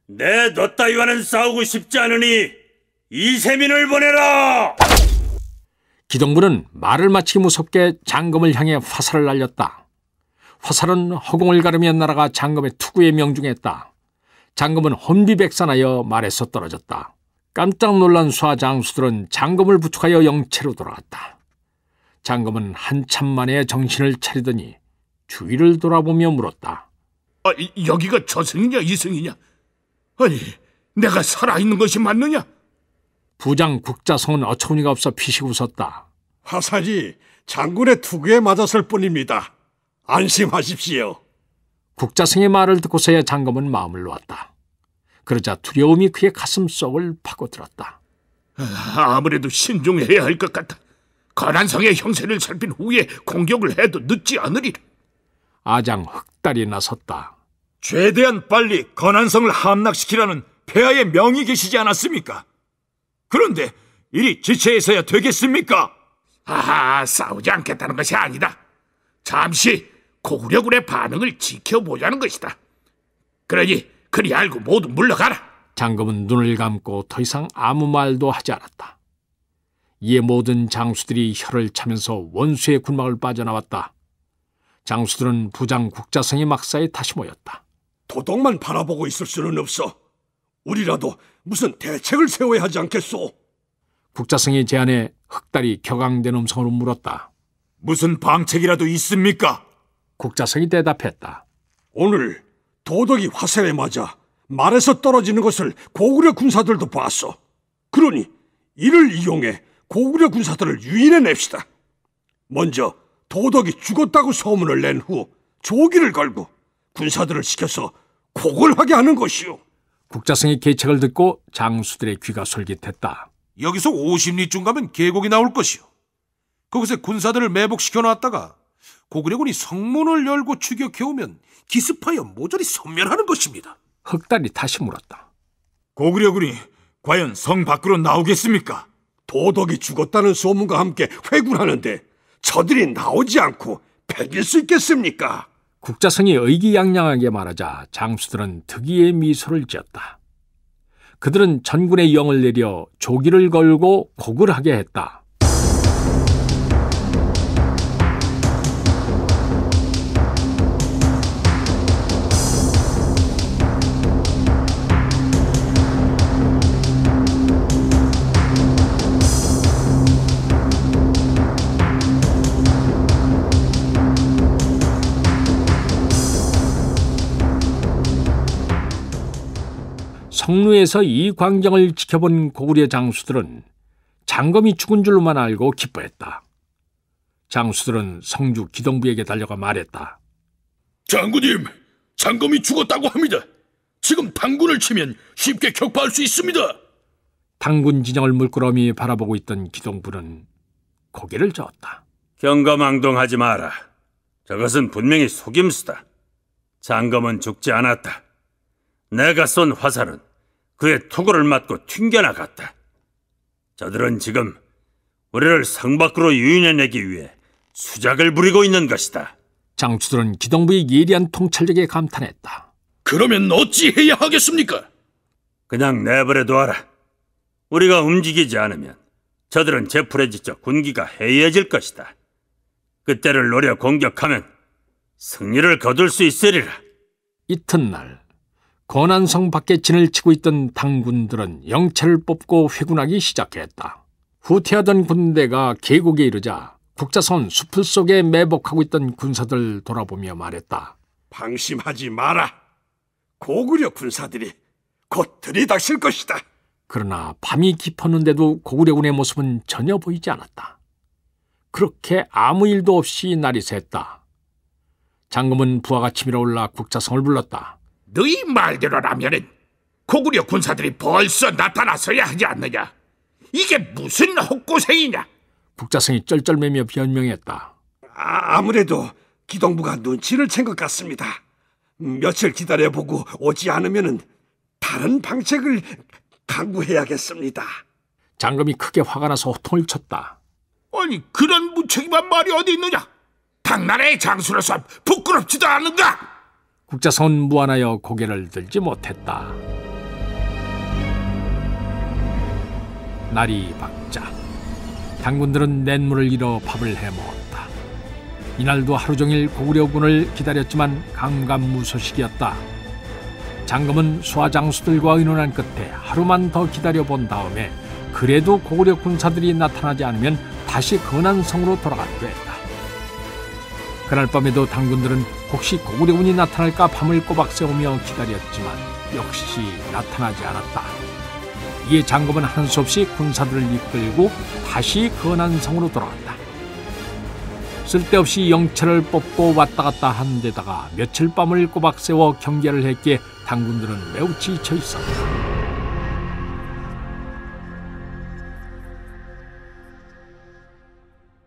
내 너 따위와는 싸우고 싶지 않으니 이세민을 보내라. 기동부는 말을 마치기 무섭게 장검을 향해 화살을 날렸다. 화살은 허공을 가르며 날아가 장검의 투구에 명중했다. 장검은 혼비백산하여 말에서 떨어졌다. 깜짝 놀란 수하 장수들은 장검을 부축하여 영체로 돌아갔다. 장검은 한참 만에 정신을 차리더니 주위를 돌아보며 물었다. 여기가 저승이냐 이승이냐? 아니, 내가 살아있는 것이 맞느냐? 부장 국자성은 어처구니가 없어 피식 웃었다. 화살이 장군의 투구에 맞았을 뿐입니다. 안심하십시오. 국자성의 말을 듣고서야 장검은 마음을 놓았다. 그러자 두려움이 그의 가슴속을 파고들었다. 아무래도 신중해야 할 것 같다. 건안성의 형세를 살핀 후에 공격을 해도 늦지 않으리라. 아장 흑달이 나섰다. 최대한 빨리 건안성을 함락시키라는 폐하의 명이 계시지 않았습니까? 그런데 이리 지체해서야 되겠습니까? 싸우지 않겠다는 것이 아니다. 잠시 고구려군의 반응을 지켜보자는 것이다. 그러니 그리 알고 모두 물러가라. 장검은 눈을 감고 더 이상 아무 말도 하지 않았다. 이에 모든 장수들이 혀를 차면서 원수의 군막을 빠져나왔다. 장수들은 부장 국자성의 막사에 다시 모였다. 도덕만 바라보고 있을 수는 없어. 우리라도 무슨 대책을 세워야 하지 않겠소? 국자성의 제안에 흑달이 격앙된 음성으로 물었다. 무슨 방책이라도 있습니까? 국자성이 대답했다. 오늘 도덕이 화살에 맞아 말에서 떨어지는 것을 고구려 군사들도 봤어. 그러니 이를 이용해 고구려 군사들을 유인해냅시다. 먼저 도덕이 죽었다고 소문을 낸 후 조기를 걸고 군사들을 시켜서 고걸하게 하는 것이오. 국자성의 계책을 듣고 장수들의 귀가 솔깃했다. 여기서 50리쯤 가면 계곡이 나올 것이오. 거기서 군사들을 매복시켜 놨다가 고구려군이 성문을 열고 추격해오면 기습하여 모조리 섬멸하는 것입니다. 흑달이 다시 물었다. 고구려군이 과연 성 밖으로 나오겠습니까? 도덕이 죽었다는 소문과 함께 회군하는데 저들이 나오지 않고 배길 수 있겠습니까? 국자성이 의기양양하게 말하자 장수들은 특이의 미소를 지었다. 그들은 전군의 영을 내려 조기를 걸고 곡을 하게 했다. 성루에서 이 광경을 지켜본 고구려 장수들은 장검이 죽은 줄로만 알고 기뻐했다. 장수들은 성주 기동부에게 달려가 말했다. 장군님, 장검이 죽었다고 합니다. 지금 당군을 치면 쉽게 격파할 수 있습니다. 당군 진영을 물끄러미 바라보고 있던 기동부는 고개를 저었다. 경거망동하지 마라. 저것은 분명히 속임수다. 장검은 죽지 않았다. 내가 쏜 화살은 그의 투구를 맞고 튕겨나갔다. 저들은 지금 우리를 성 밖으로 유인해내기 위해 수작을 부리고 있는 것이다. 장수들은 기동부의 예리한 통찰력에 감탄했다. 그러면 어찌 해야 하겠습니까? 그냥 내버려둬라. 우리가 움직이지 않으면 저들은 제풀에 지쳐 군기가 해이해질 것이다. 그때를 노려 공격하면 승리를 거둘 수 있으리라. 이튿날 건안성 밖에 진을 치고 있던 당군들은 영체를 뽑고 회군하기 시작했다. 후퇴하던 군대가 계곡에 이르자 국자선 숲을 속에 매복하고 있던 군사들 돌아보며 말했다. 방심하지 마라. 고구려 군사들이 곧 들이닥칠 것이다. 그러나 밤이 깊었는데도 고구려군의 모습은 전혀 보이지 않았다. 그렇게 아무 일도 없이 날이 샜다. 장검은 부하가 치밀어 올라 국자성을 불렀다. 너희 말대로라면은 고구려 군사들이 벌써 나타났어야 하지 않느냐? 이게 무슨 헛고생이냐? 국자성이 쩔쩔매며 변명했다. 아무래도 기동부가 눈치를 챈 것 같습니다. 며칠 기다려보고 오지 않으면은 다른 방책을 강구해야겠습니다. 장검이 크게 화가 나서 호통을 쳤다. 아니, 그런 무책임한 말이 어디 있느냐? 당나라의 장수로서 부끄럽지도 않은가? 국자성은 무안하여 고개를 들지 못했다. 날이 밝자 당군들은 냇물을 잃어 밥을 해먹었다. 이날도 하루 종일 고구려군을 기다렸지만 감감무소식이었다. 장검은 수하장수들과 의논한 끝에 하루만 더 기다려본 다음에 그래도 고구려 군사들이 나타나지 않으면 다시 건안성으로 돌아가기로 했다. 그날 밤에도 당군들은 혹시 고구려군이 나타날까 밤을 꼬박 새우며 기다렸지만 역시 나타나지 않았다. 이에 장검은 한 수 없이 군사들을 이끌고 다시 건안성으로 돌아갔다. 쓸데없이 영체를 뽑고 왔다 갔다 한 데다가 며칠 밤을 꼬박 세워 경계를 했기에 당군들은 매우 지쳐 있었다.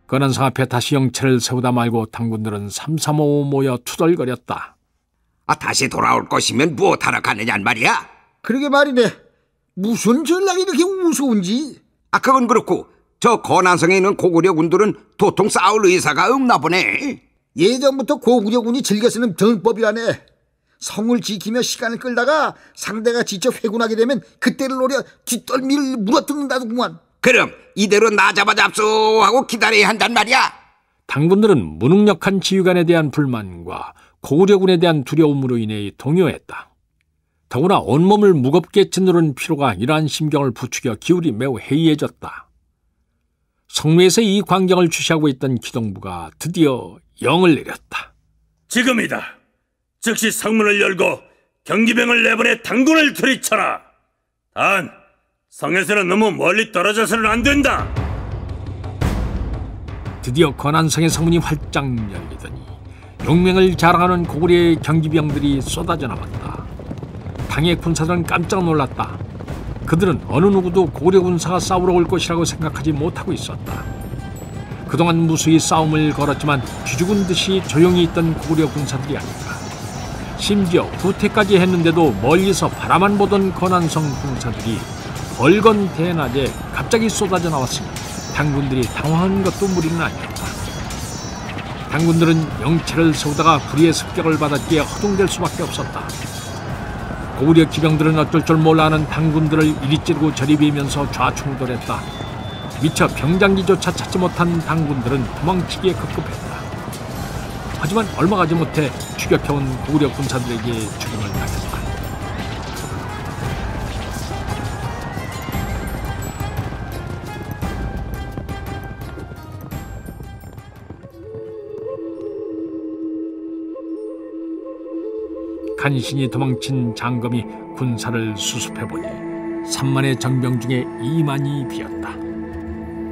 건안성 앞에 다시 영체를 세우다 말고 당군들은 삼삼오오 모여 투덜거렸다. 다시 돌아올 것이면 무엇하러 가느냔 말이야? 그러게 말이네. 무슨 전략이 이렇게 우스운지. 그건 그렇고 저 건안성에 있는 고구려 군들은 도통 싸울 의사가 없나 보네. 예전부터 고구려군이 즐겨 쓰는 병법이라네. 성을 지키며 시간을 끌다가 상대가 지쳐 회군하게 되면 그때를 노려 뒷덜미를 물어뜯는다더구만. 그럼 이대로 나 잡아잡소 하고 기다려야 한단 말이야. 당군들은 무능력한 지휘관에 대한 불만과 고구려군에 대한 두려움으로 인해 동요했다. 더구나 온몸을 무겁게 짓누른 피로가 이러한 심경을 부추겨 기울이 매우 해이해졌다. 성루에서 이 광경을 주시하고 있던 기동부가 드디어 영을 내렸다. 지금이다. 즉시 성문을 열고 경기병을 내보내 당군을 들이쳐라. 단 성에서는 너무 멀리 떨어져서는 안 된다. 드디어 건안성의 성문이 활짝 열리더니 용맹을 자랑하는 고구려의 경기병들이 쏟아져 나왔다. 당의 군사들은 깜짝 놀랐다. 그들은 어느 누구도 고구려 군사가 싸우러 올 것이라고 생각하지 못하고 있었다. 그동안 무수히 싸움을 걸었지만 쥐죽은 듯이 조용히 있던 고구려 군사들이 아닌가. 심지어 후퇴까지 했는데도 멀리서 바라만 보던 건안성 군사들이 벌건 대낮에 갑자기 쏟아져 나왔으니 당군들이 당황한 것도 무리는 아니었다. 당군들은 영체를 세우다가 불의의 습격을 받았기에 허둥댈 수밖에 없었다. 고구려 기병들은 어쩔 줄 몰라 하는 당군들을 이리 찌르고 저리 비면서 좌충우돌했다. 미처 병장기조차 찾지 못한 당군들은 도망치기에 급급했다. 하지만 얼마 가지 못해 추격해온 고구려 군사들에게 죽임을 당했다. 간신히 도망친 장검이 군사를 수습해보니 3만의 정병 중에 2만이 비었다.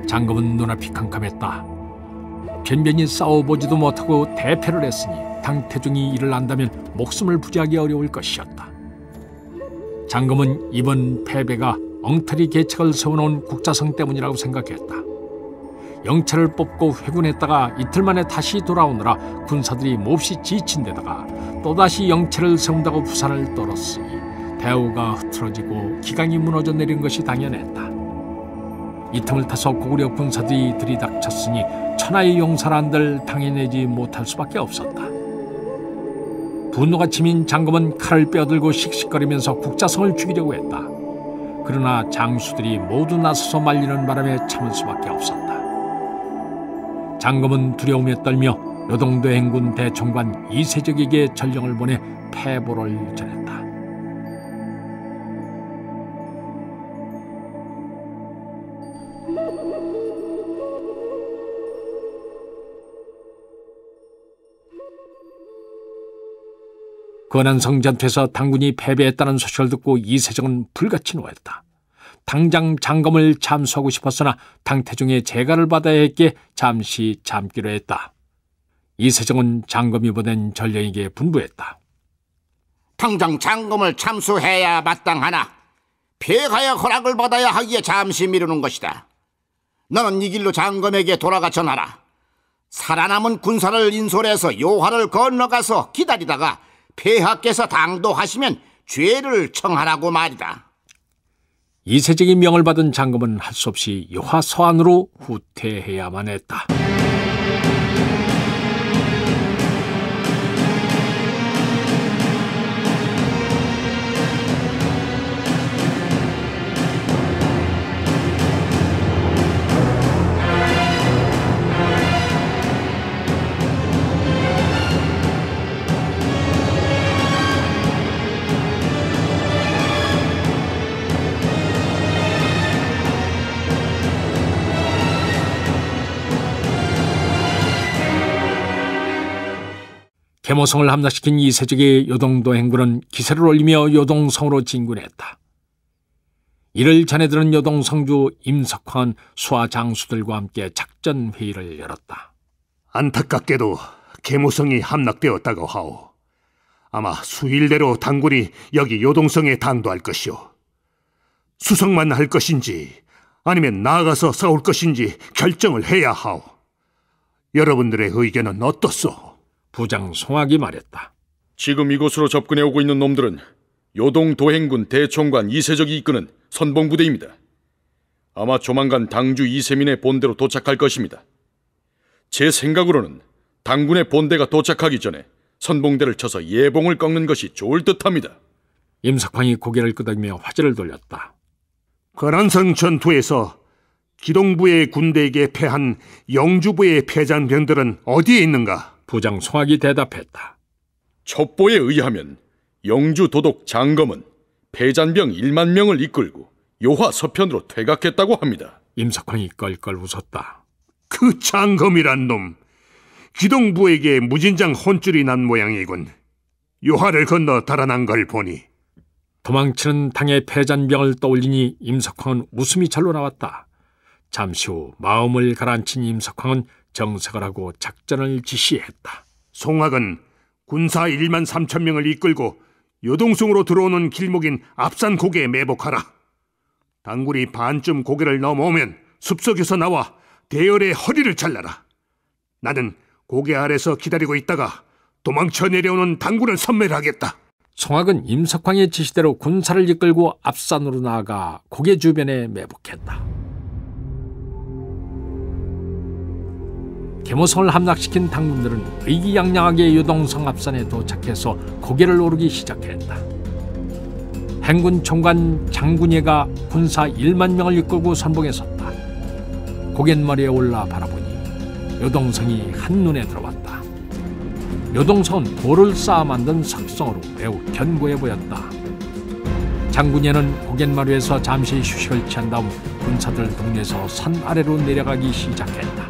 장검은 눈앞이 캄캄했다. 변변히 싸워보지도 못하고 대패를 했으니 당태중이 이를 안다면 목숨을 부지하기 어려울 것이었다. 장검은 이번 패배가 엉터리 계책을 세워놓은 국자성 때문이라고 생각했다. 영차를 뽑고 회군했다가 이틀 만에 다시 돌아오느라 군사들이 몹시 지친 데다가 또다시 영차를 세운다고 부산을 떨었으니 대우가 흐트러지고 기강이 무너져 내린 것이 당연했다. 이 틈을 타서 고구려 군사들이 들이닥쳤으니 천하의 용사를 한들 당해내지 못할 수밖에 없었다. 분노가 치민 장검은 칼을 빼어들고 씩씩거리면서 국자성을 죽이려고 했다. 그러나 장수들이 모두 나서서 말리는 바람에 참을 수밖에 없었다. 장검은 두려움에 떨며 요동도 행군 대총관 이세적에게 전령을 보내 패보를 전했다. 건안성 전투에서 당군이 패배했다는 소식을 듣고 이세정은 불같이 노했다. 당장 장검을 참수하고 싶었으나 당태중의 재가를 받아야 했기에 잠시 참기로 했다. 이세정은 장검이 보낸 전령에게 분부했다. 당장 장검을 참수해야 마땅하나 폐하의 허락을 받아야 하기에 잠시 미루는 것이다. 너는 이 길로 장검에게 돌아가 전하라. 살아남은 군사를 인솔해서 요하를 건너가서 기다리다가 폐하께서 당도하시면 죄를 청하라고 말이다. 이세적이 명을 받은 장검은 할 수 없이 요하 서안으로 후퇴해야만 했다. 계모성을 함락시킨 이세적의 요동도 행군은 기세를 올리며 요동성으로 진군했다. 이를 전해들은 요동성주 임석황은 수하 장수들과 함께 작전 회의를 열었다. 안타깝게도 계모성이 함락되었다고 하오. 아마 수일대로 당군이 여기 요동성에 당도할 것이오. 수성만 할 것인지 아니면 나아가서 싸울 것인지 결정을 해야 하오. 여러분들의 의견은 어떻소? 부장 송악이 말했다. 지금 이곳으로 접근해 오고 있는 놈들은 요동 도행군 대총관 이세적이 이끄는 선봉부대입니다. 아마 조만간 당주 이세민의 본대로 도착할 것입니다. 제 생각으로는 당군의 본대가 도착하기 전에 선봉대를 쳐서 예봉을 꺾는 것이 좋을 듯합니다. 임석황이 고개를 끄덕이며 화제를 돌렸다. 건안성 전투에서 기동부의 군대에게 패한 영주부의 패잔병들은 어디에 있는가? 부장 송악이 대답했다. 첩보에 의하면 영주 도독 장검은 패잔병 1만 명을 이끌고 요하 서편으로 퇴각했다고 합니다. 임석황이 껄껄 웃었다. 그 장검이란 놈, 기동부에게 무진장 혼쭐이 난 모양이군. 요하를 건너 달아난 걸 보니. 도망치는 당의 패잔병을 떠올리니 임석황은 웃음이 절로 나왔다. 잠시 후 마음을 가라앉힌 임석황은 정색을 하고 작전을 지시했다. 송악은 군사 1만 3천 명을 이끌고 요동성으로 들어오는 길목인 압산고개에 매복하라. 당군이 반쯤 고개를 넘어오면 숲속에서 나와 대열의 허리를 잘라라. 나는 고개 아래서 기다리고 있다가 도망쳐 내려오는 당군을 섬멸하겠다. 송악은 임석황의 지시대로 군사를 이끌고 압산으로 나아가 고개 주변에 매복했다. 계모성을 함락시킨 당군들은 의기양양하게 요동성 앞산에 도착해서 고개를 오르기 시작했다. 행군 총관 장군예가 군사 1만 명을 이끌고 선봉에 섰다. 고갯머리에 올라 바라보니 요동성이 한눈에 들어왔다. 요동성은 돌을 쌓아 만든 석성으로 매우 견고해 보였다. 장군예는 고갯마루에서 잠시 휴식을 취한 다음 군사들 동네에서 산 아래로 내려가기 시작했다.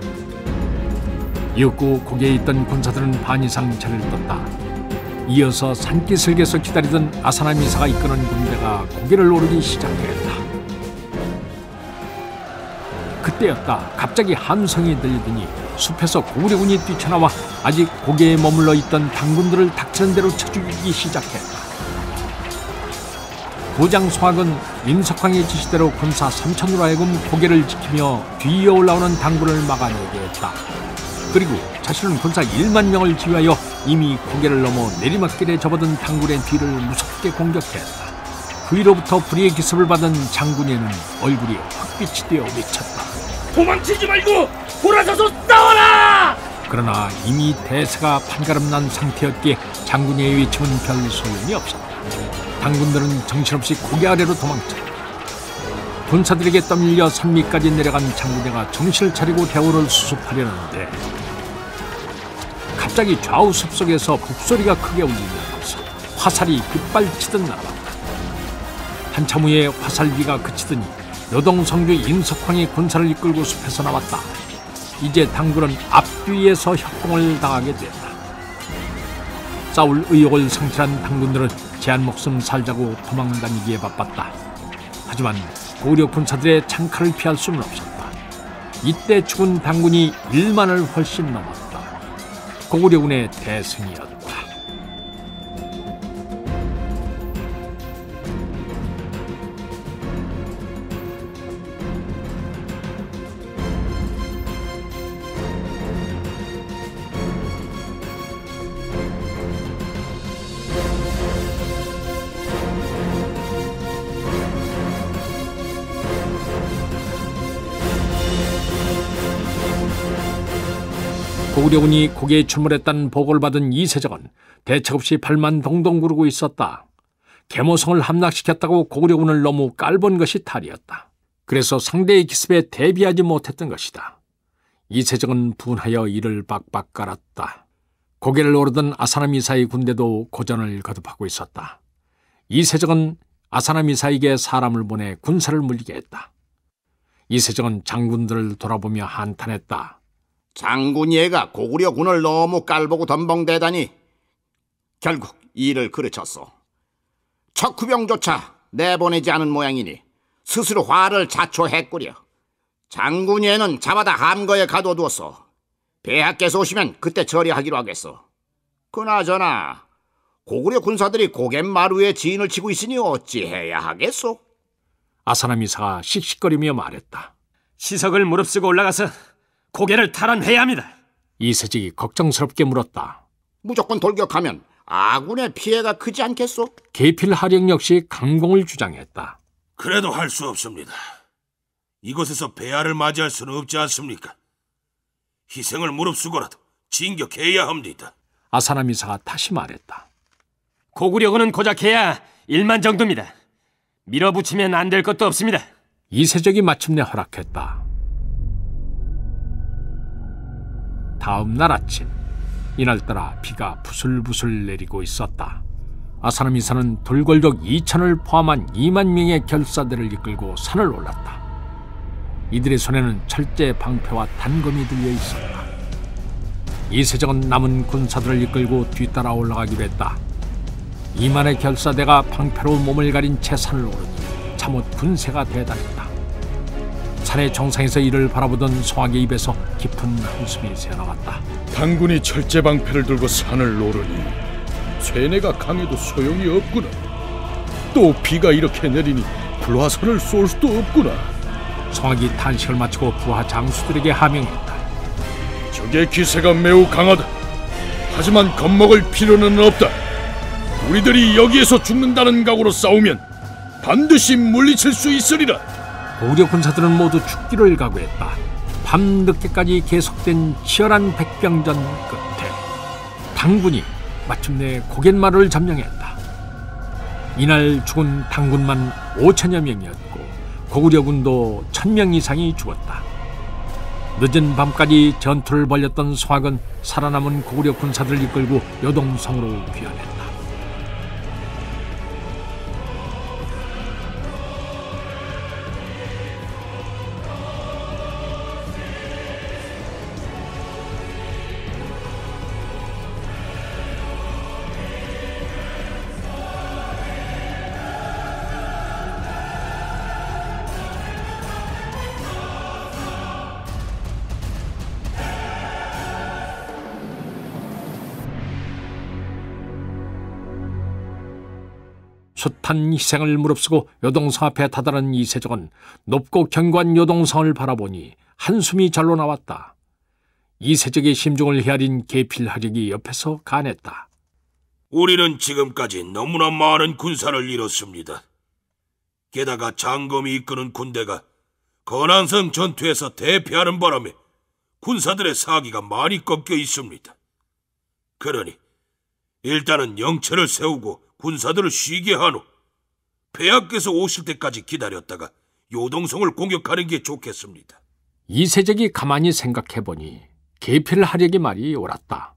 이윽고 고개에 있던 군사들은 반 이상 차를 떴다. 이어서 산기슭에서 기다리던 아사나미사가 이끄는 군대가 고개를 오르기 시작했다. 그때였다. 갑자기 함성이 들리더니 숲에서 고구려군이 뛰쳐나와 아직 고개에 머물러 있던 당군들을 닥치는 대로 쳐 죽이기 시작했다. 부장 송악은 임석황의 지시대로 군사 3천으로 하여금 고개를 지키며 뒤이어 올라오는 당군을 막아내게 했다. 그리고 자신은 군사 1만 명을 지휘하여 이미 고개를 넘어 내리막길에 접어든 당군의 뒤를 무섭게 공격했다. 그 위로부터 불의의 기습을 받은 장군에는 얼굴이 흑빛이 되어 미쳤다. 도망치지 말고 돌아서서 싸워라! 그러나 이미 대세가 판가름난 상태였기에 장군의 외침은 별 소용이 없었다. 당군들은 정신없이 고개 아래로 도망쳤다. 군사들에게 떠밀려 산밑까지 내려간 장군회가 정신을 차리고 대우를 수습하려는데 갑자기 좌우 숲속에서 북소리가 크게 울리면서 화살이 빗발치듯 날아왔다. 한참 후에 화살비가 그치더니 요동성주 임석황이 군사를 이끌고 숲에서 나왔다. 이제 당군은 앞뒤에서 협공을 당하게 됐다. 싸울 의욕을 상실한 당군들은 제한 목숨 살자고 도망다니기에 바빴다. 하지만 고구려 군사들의 창칼을 피할 수는 없었다. 이때 죽은 당군이 1만을 훨씬 넘었다. 고구려군의 대승이었다. 고구려군이 고개에 출몰했다는 보고를 받은 이세적은 대책 없이 발만 동동 구르고 있었다. 계모성을 함락시켰다고 고구려군을 너무 깔본 것이 탈이었다. 그래서 상대의 기습에 대비하지 못했던 것이다. 이세적은 분하여 이를 빡빡 깔았다. 고개를 오르던 아사나미사의 군대도 고전을 거듭하고 있었다. 이세적은 아사나미사에게 사람을 보내 군사를 물리게 했다. 이세적은 장군들을 돌아보며 한탄했다. 장군예가 고구려군을 너무 깔보고 덤벙대다니 결국 일을 그르쳤소. 척후병조차 내보내지 않은 모양이니 스스로 화를 자초했구려. 장군예는 잡아다 함거에 가둬두었소. 폐하께서 오시면 그때 처리하기로 하겠소. 그나저나 고구려 군사들이 고갯마루에 진을 치고 있으니 어찌해야 하겠소? 아사나미사가 씩씩거리며 말했다. 시석을 무릅쓰고 올라가서 고개를 탈환해야 합니다. 이세직이 걱정스럽게 물었다. 무조건 돌격하면 아군의 피해가 크지 않겠소? 계필하령 역시 강공을 주장했다. 그래도 할 수 없습니다. 이곳에서 폐하를 맞이할 수는 없지 않습니까? 희생을 무릅쓰고라도 진격해야 합니다. 아사나미사가 다시 말했다. 고구려군은 고작 해야 1만 정도입니다. 밀어붙이면 안 될 것도 없습니다. 이세적이 마침내 허락했다. 다음 날 아침, 이날따라 비가 부슬부슬 내리고 있었다. 아사나미사는 돌궐족 2천을 포함한 2만 명의 결사대를 이끌고 산을 올랐다. 이들의 손에는 철제 방패와 단검이 들려 있었다. 이세적은 남은 군사들을 이끌고 뒤따라 올라가기로 했다. 2만의 결사대가 방패로 몸을 가린 채 산을 오르니 참옷 군세가 대단했다. 산의 정상에서 이를 바라보던 송악의 입에서 깊은 한숨이 새어나왔다. 당군이 철제방패를 들고 산을 오르니 쇠뇌가 강해도 소용이 없구나. 또 비가 이렇게 내리니 불화살을 쏠 수도 없구나. 송악이 탄식을 마치고 부하 장수들에게 하명했다. 적의 기세가 매우 강하다. 하지만 겁먹을 필요는 없다. 우리들이 여기에서 죽는다는 각오로 싸우면 반드시 물리칠 수 있으리라. 고구려 군사들은 모두 죽기를 각오했다. 밤늦게까지 계속된 치열한 백병전 끝에 당군이 마침내 고갯마루를 점령했다. 이날 죽은 당군만 5천여 명이었고 고구려군도 1,000명 이상이 죽었다. 늦은 밤까지 전투를 벌였던 송악은 살아남은 고구려 군사들을 이끌고 요동성으로 귀환했다. 숱한 희생을 무릅쓰고 요동성 앞에 다다른 이세적은 높고 견고한 요동성을 바라보니 한숨이 절로 나왔다. 이세적의 심중을 헤아린 계필하력이 옆에서 간했다. 우리는 지금까지 너무나 많은 군사를 잃었습니다. 게다가 장검이 이끄는 군대가 건안성 전투에서 대패하는 바람에 군사들의 사기가 많이 꺾여 있습니다. 그러니 일단은 영체를 세우고 군사들을 쉬게 한 후 폐하께서 오실 때까지 기다렸다가 요동성을 공격하는 게 좋겠습니다. 이세적이 가만히 생각해보니 계필하력의 말이 옳았다.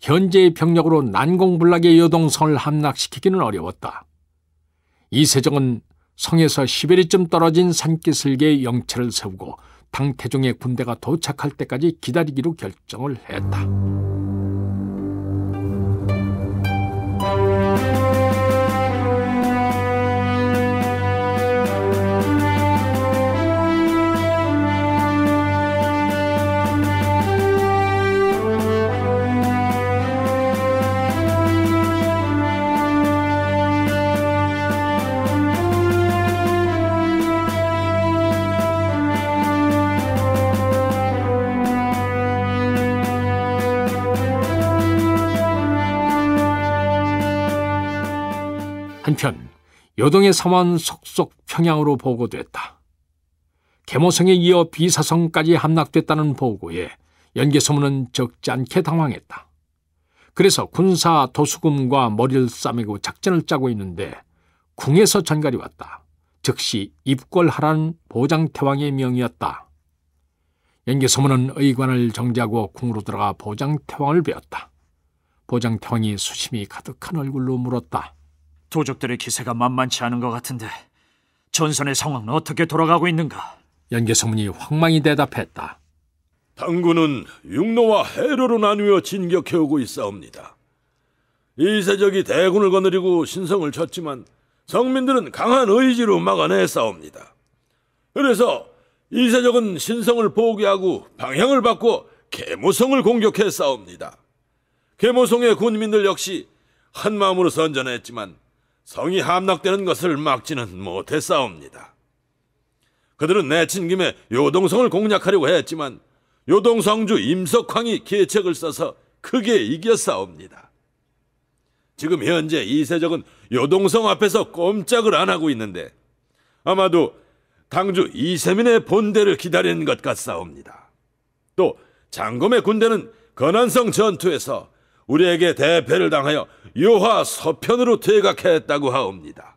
현재의 병력으로 난공불락의 요동성을 함락시키기는 어려웠다. 이세적은 성에서 10여리쯤 떨어진 산기슭에 영체를 세우고 당태종의 군대가 도착할 때까지 기다리기로 결정을 했다. 한편 요동의 상황은 속속 평양으로 보고됐다. 계모성에 이어 비사성까지 함락됐다는 보고에 연개소문은 적지 않게 당황했다. 그래서 군사 도수금과 머리를 싸매고 작전을 짜고 있는데 궁에서 전갈이 왔다. 즉시 입궐하라는 보장태왕의 명이었다. 연개소문은 의관을 정지하고 궁으로 들어가 보장태왕을 배웠다. 보장태왕이 수심이 가득한 얼굴로 물었다. 도적들의 기세가 만만치 않은 것 같은데 전선의 상황은 어떻게 돌아가고 있는가? 연개소문이 황망히 대답했다. 당군은 육로와 해로로 나누어 진격해오고 있사옵니다. 이세적이 대군을 거느리고 신성을 쳤지만 성민들은 강한 의지로 막아내싸옵니다. 그래서 이세적은 신성을 포기하고 방향을 바꿔 계모성을 공격해싸옵니다. 계모성의 군민들 역시 한마음으로 선전했지만 성이 함락되는 것을 막지는 못했사옵니다. 그들은 내친 김에 요동성을 공략하려고 했지만 요동성주 임석황이 계책을 써서 크게 이겼사옵니다. 지금 현재 이세적은 요동성 앞에서 꼼짝을 안 하고 있는데 아마도 당주 이세민의 본대를 기다리는 것 같사옵니다. 또 장검의 군대는 건안성 전투에서 우리에게 대패를 당하여 요하 서편으로 퇴각했다고 하옵니다.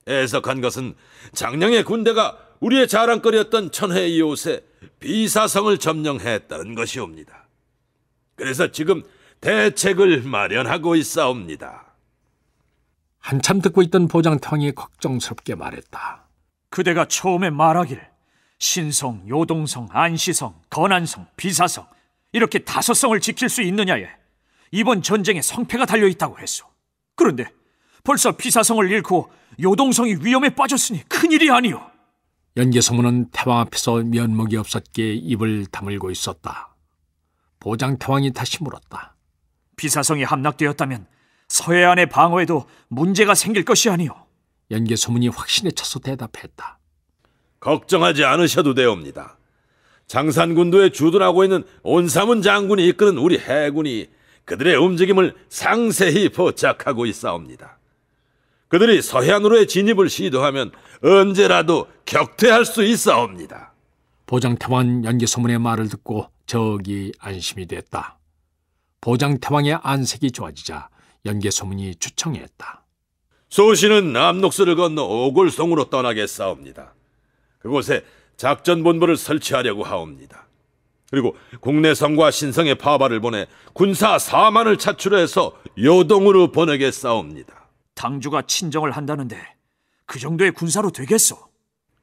애석한 것은 장량의 군대가 우리의 자랑거리였던 천해 이웃에 비사성을 점령했다는 것이옵니다. 그래서 지금 대책을 마련하고 있사옵니다. 한참 듣고 있던 보장태왕이 걱정스럽게 말했다. 그대가 처음에 말하길 신성, 요동성, 안시성, 건안성, 비사성 이렇게 5성을 지킬 수 있느냐에 이번 전쟁에 성패가 달려있다고 했소. 그런데 벌써 비사성을 잃고 요동성이 위험에 빠졌으니 큰일이 아니오. 연개소문은 태왕 앞에서 면목이 없었기에 입을 다물고 있었다. 보장태왕이 다시 물었다. 비사성이 함락되었다면 서해안의 방어에도 문제가 생길 것이 아니오. 연개소문이 확신에 차서 대답했다. 걱정하지 않으셔도 되옵니다. 장산군도에 주둔하고 있는 온사문 장군이 이끄는 우리 해군이 그들의 움직임을 상세히 포착하고 있사옵니다. 그들이 서해안으로의 진입을 시도하면 언제라도 격퇴할 수 있사옵니다. 보장태왕은 연개소문의 말을 듣고 저기 안심이 됐다. 보장태왕의 안색이 좋아지자 연개소문이 주청했다. 소신은 남록수를 건너 오골성으로 떠나겠사옵니다. 그곳에 작전본부를 설치하려고 하옵니다. 그리고 국내성과 신성의 파발을 보내 군사 4만을 차출해서 요동으로 보내겠사옵니다. 당주가 친정을 한다는데 그 정도의 군사로 되겠소?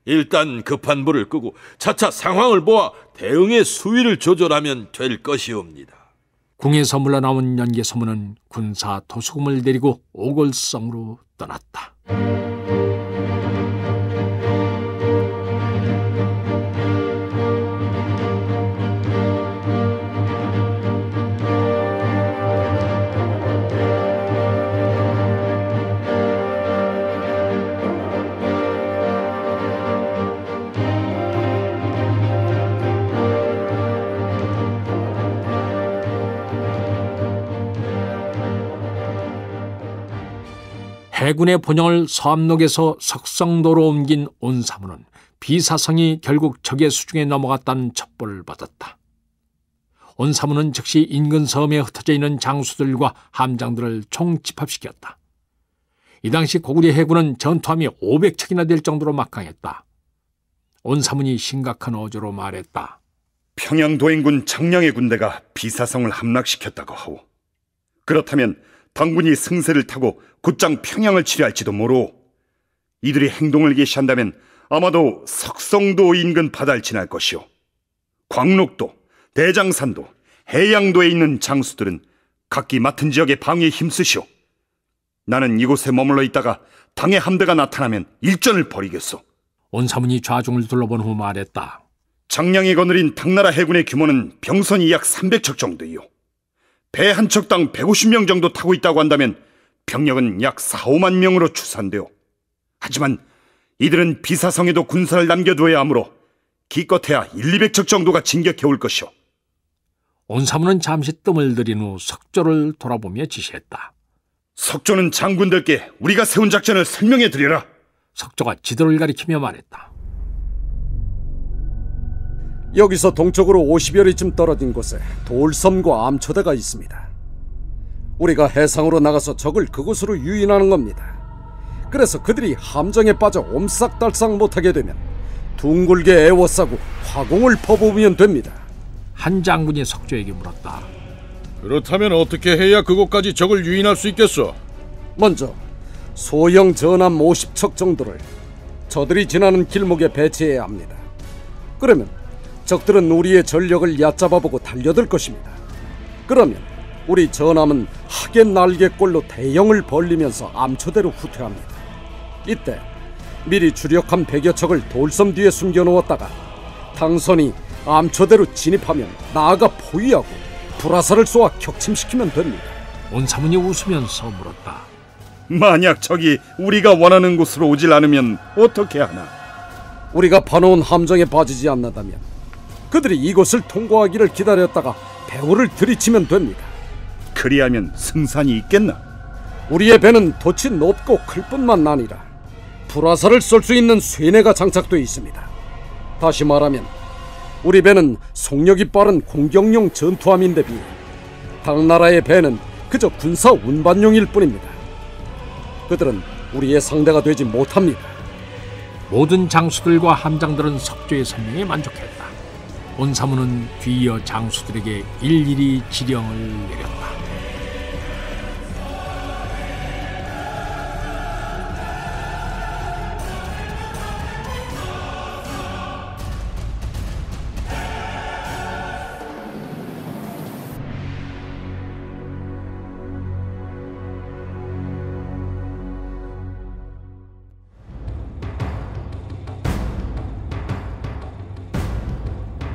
일단 급한 불을 끄고 차차 상황을 보아 대응의 수위를 조절하면 될 것이옵니다. 궁에서 물러나온 연개소문은 군사 도수금을 데리고 오골성으로 떠났다. 해군의 본영을 서암록에서 석성도로 옮긴 온사무는 비사성이 결국 적의 수중에 넘어갔다는 첩보를 받았다. 온사무는 즉시 인근 섬에 흩어져 있는 장수들과 함장들을 총집합시켰다. 이 당시 고구려 해군은 전투함이 500척이나 될 정도로 막강했다. 온사문이 심각한 어조로 말했다. 평양 도행군 장량의 군대가 비사성을 함락시켰다고 하오. 그렇다면 당군이 승세를 타고 곧장 평양을 치료할지도 모르오. 이들이 행동을 개시한다면 아마도 석성도 인근 바다를 지날 것이오. 광록도, 대장산도, 해양도에 있는 장수들은 각기 맡은 지역의 방위에 힘쓰시오. 나는 이곳에 머물러 있다가 당의 함대가 나타나면 일전을 벌이겠소. 온사문이 좌중을 둘러본 후 말했다. 장량이 거느린 당나라 해군의 규모는 병선이 약 300척 정도이요. 배 한 척당 150명 정도 타고 있다고 한다면 병력은 약 4, 5만 명으로 추산되오. 하지만 이들은 비사성에도 군사를 남겨두어야 하므로 기껏해야 1, 200척 정도가 진격해 올 것이오. 온사문은 잠시 뜸을 들인 후 석조를 돌아보며 지시했다. 석조는 장군들께 우리가 세운 작전을 설명해 드리라. 석조가 지도를 가리키며 말했다. 여기서 동쪽으로 50여 리쯤 떨어진 곳에 돌섬과 암초대가 있습니다. 우리가 해상으로 나가서 적을 그곳으로 유인하는 겁니다. 그래서 그들이 함정에 빠져 옴싹달싹 못하게 되면 둥글게 에워싸고 화공을 퍼부으면 됩니다. 한 장군이 석조에게 물었다. 그렇다면 어떻게 해야 그곳까지 적을 유인할 수 있겠소? 먼저 소형 전함 50척 정도를 저들이 지나는 길목에 배치해야 합니다. 그러면 적들은 우리의 전력을 얕잡아보고 달려들 것입니다. 그러면 우리 전함은 하계 날개꼴로 대형을 벌리면서 암초대로 후퇴합니다. 이때 미리 주력한 100여 척을 돌섬 뒤에 숨겨놓았다가 당선이 암초대로 진입하면 나아가 포위하고 불화살을 쏘아 격침시키면 됩니다. 온사문이 웃으면서 물었다. 만약 적이 우리가 원하는 곳으로 오질 않으면 어떻게 하나? 우리가 파놓은 함정에 빠지지 않는다면 그들이 이곳을 통과하기를 기다렸다가 배후를 들이치면 됩니다. 그리하면 승산이 있겠나? 우리의 배는 돛이 높고 클 뿐만 아니라 불화살을 쏠 수 있는 쇠뇌가 장착되어 있습니다. 다시 말하면 우리 배는 속력이 빠른 공격용 전투함인데 비해 당나라의 배는 그저 군사 운반용일 뿐입니다. 그들은 우리의 상대가 되지 못합니다. 모든 장수들과 함장들은 석조의 설명에 만족했다. 온사문은 뒤이어 장수들에게 일일이 지령을 내렸다.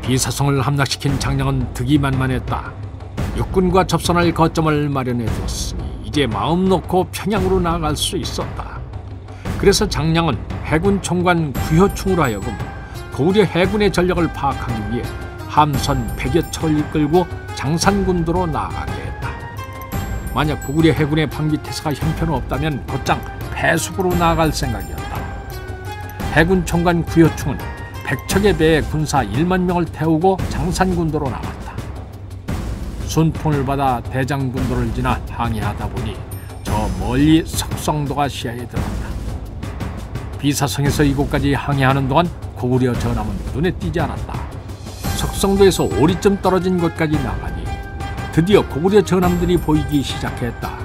비사성을 함락시킨 장량은 득이만만했다. 육군과 접선할 거점을 마련해 두었으니 이제 마음 놓고 평양으로 나아갈 수 있었다. 그래서 장량은 해군 총관 구효충으로 하여금 고구려 해군의 전력을 파악하기 위해 함선 100여 척을 이끌고 장산군도로 나아가게 했다. 만약 고구려 해군의 방비태세가 형편없다면 곧장 패수부로 나아갈 생각이었다. 해군 총관 구효충은 100척의 배에 군사 1만 명을 태우고 장산군도로 나갔다. 순풍을 받아 대장군도를 지나 항해하다 보니 저 멀리 석성도가 시야에 들어왔다. 비사성에서 이곳까지 항해하는 동안 고구려 전함은 눈에 띄지 않았다. 석성도에서 오리쯤 떨어진 곳까지 나가니 드디어 고구려 전함들이 보이기 시작했다.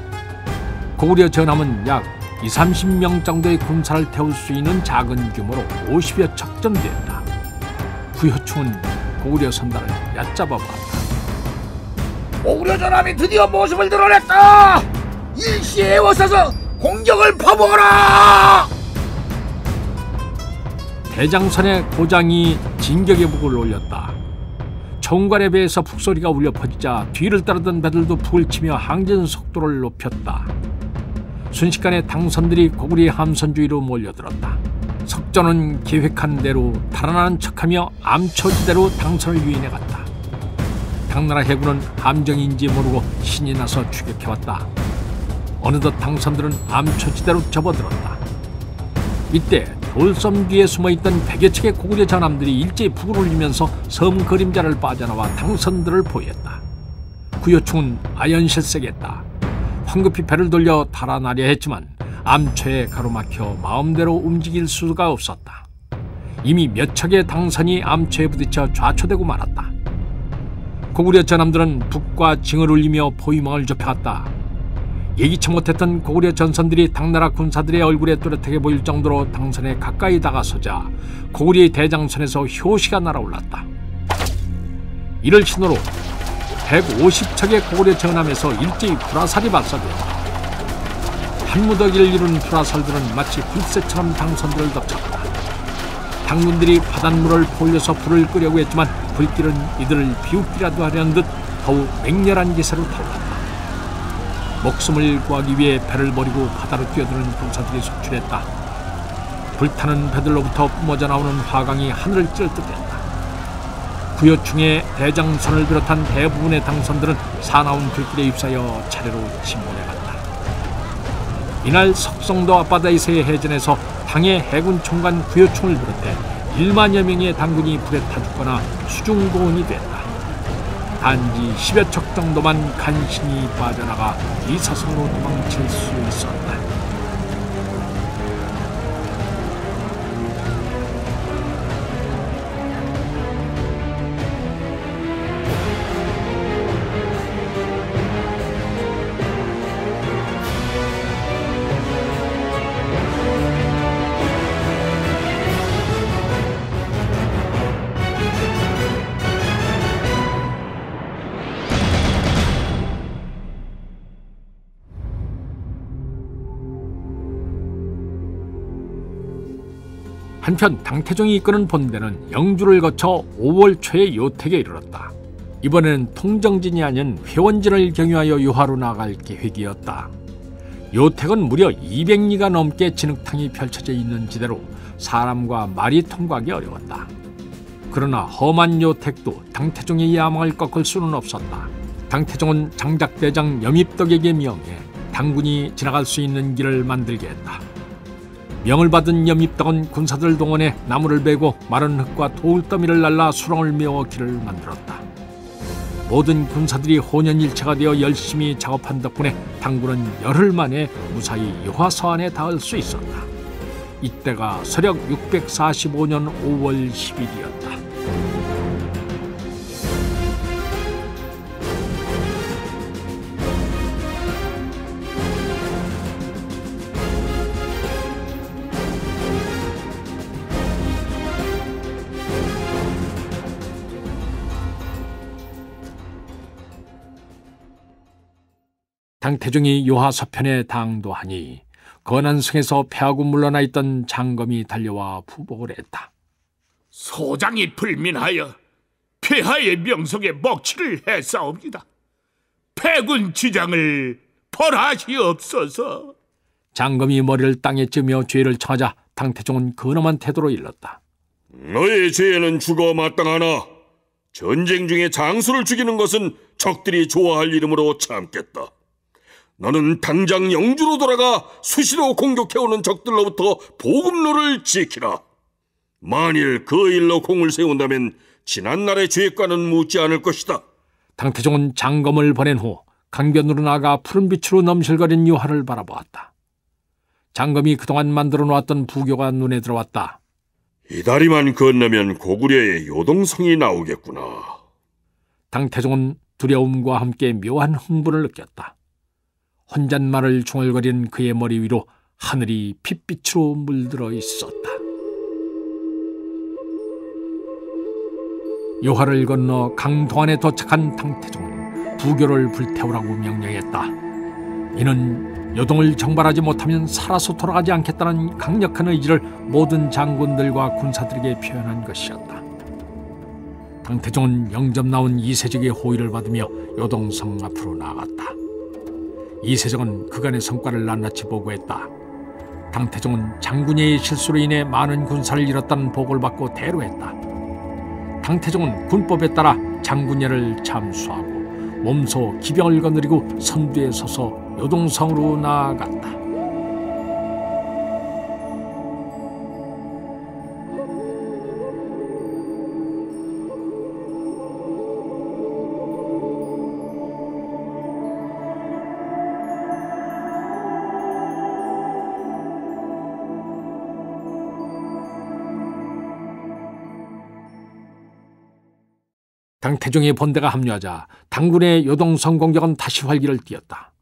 고구려 전함은 약 20-30명 정도의 군사를 태울 수 있는 작은 규모로 50여 척 정도였다. 구효충은 고구려 선달을 얕잡아 보았다. 고구려 전함이 드디어 모습을 드러냈다. 일시에 에워싸서 공격을 퍼부어라. 대장선의 고장이 진격의 북을 올렸다. 총관의 배에서 북소리가 울려 퍼지자 뒤를 따르던 배들도 북을 치며 항전 속도를 높였다. 순식간에 당선들이 고구려의 함선 주위로 몰려들었다. 석조는 계획한 대로 달아나는 척하며 암초지대로 당선을 유인해갔다. 당나라 해군은 함정인지 모르고 신이 나서 추격해왔다. 어느덧 당선들은 암초지대로 접어들었다. 이때 돌섬 뒤에 숨어있던 100여 척의 고구려 전함들이 일제히 북을 울리면서 섬 그림자를 빠져나와 당선들을 포위했다. 구요충은 아연실색했다. 황급히 배를 돌려 달아나려 했지만 암초에 가로막혀 마음대로 움직일 수가 없었다. 이미 몇 척의 당선이 암초에 부딪혀 좌초되고 말았다. 고구려 전함들은 북과 징을 울리며 포위망을 좁혀갔다. 예기치 못했던 고구려 전선들이 당나라 군사들의 얼굴에 또렷하게 보일 정도로 당선에 가까이 다가서자 고구려의 대장선에서 효시가 날아올랐다. 이를 신호로 150척의 고구려 전함에서 일제히 불화살이 발사되었다. 한 무더기를 이룬 불화살들은 마치 불새처럼 당선들을 덮쳤다. 당군들이 바닷물을 포올려서 불을 끄려고 했지만 불길은 이들을 비웃기라도 하려는 듯 더욱 맹렬한 기세로 타올랐다. 목숨을 구하기 위해 배를 버리고 바다로 뛰어드는 군사들이 속출했다. 불타는 배들로부터 뿜어져 나오는 화강이 하늘을 찔 듯했다. 구요충의 대장선을 비롯한 대부분의 당선들은 사나운 불길에 휩싸여 차례로 침몰해갔다. 이날 석성도 앞바다에서의 해전에서 당의 해군 총관 구요충을 비롯해 1만여 명의 당군이 불에 타 죽거나 수중고원이 됐다. 단지 10여 척 정도만 간신히 빠져나가 이사성으로 도망칠 수 있었다. 한편 당태종이 이끄는 본대는 영주를 거쳐 5월 초에 요택에 이르렀다. 이번에는 통정진이 아닌 회원진을 경유하여 요하로 나갈 계획이었다. 요택은 무려 200리가 넘게 진흙탕이 펼쳐져 있는 지대로 사람과 말이 통과하기 어려웠다. 그러나 험한 요택도 당태종의 야망을 꺾을 수는 없었다. 당태종은 장작대장 염입덕에게 명해 당군이 지나갈 수 있는 길을 만들게 했다. 명을 받은 염입덕은 군사들 동원해 나무를 베고 마른 흙과 돌더미를 날라 수렁을 메워 길을 만들었다. 모든 군사들이 혼연일체가 되어 열심히 작업한 덕분에 당군은 열흘 만에 무사히 요하서안에 닿을 수 있었다. 이때가 서력 645년 5월 10일이었다. 당태종이 요하 서편에 당도하니 건안성에서 패하고 물러나 있던 장검이 달려와 부복을 했다. 소장이 불민하여 폐하의 명성에 먹칠을 했사옵니다. 패군 지장을 벌하시옵소서. 장검이 머리를 땅에 찌며 죄를 청하자 당태종은 근엄한 태도로 일렀다. 너의 죄는 죽어 마땅하나 전쟁 중에 장수를 죽이는 것은 적들이 좋아할 이름으로 참겠다. 너는 당장 영주로 돌아가 수시로 공격해오는 적들로부터 보급로를 지키라. 만일 그 일로 공을 세운다면 지난날의 죄과는 묻지 않을 것이다. 당태종은 장검을 보낸 후 강변으로 나가 푸른빛으로 넘실거린 요하를 바라보았다. 장검이 그동안 만들어 놓았던 부교가 눈에 들어왔다. 이 다리만 건너면 고구려의 요동성이 나오겠구나. 당태종은 두려움과 함께 묘한 흥분을 느꼈다. 혼잣말을 중얼거리는 그의 머리 위로 하늘이 핏빛으로 물들어 있었다. 요하를 건너 강동안에 도착한 당태종은 부교를 불태우라고 명령했다. 이는 요동을 정발하지 못하면 살아서 돌아가지 않겠다는 강력한 의지를 모든 장군들과 군사들에게 표현한 것이었다. 당태종은 영접 나온 이세적의 호의를 받으며 요동성 앞으로 나아갔다. 이세적은 그간의 성과를 낱낱이 보고했다. 당태종은 장군의 실수로 인해 많은 군사를 잃었다는 보고를 받고 대로했다. 당태종은 군법에 따라 장군예를 참수하고 몸소 기병을 거느리고 선두에 서서 요동성으로 나아갔다. 당태종의 본대가 합류하자 당군의 요동성 공격은 다시 활기를 띠었다.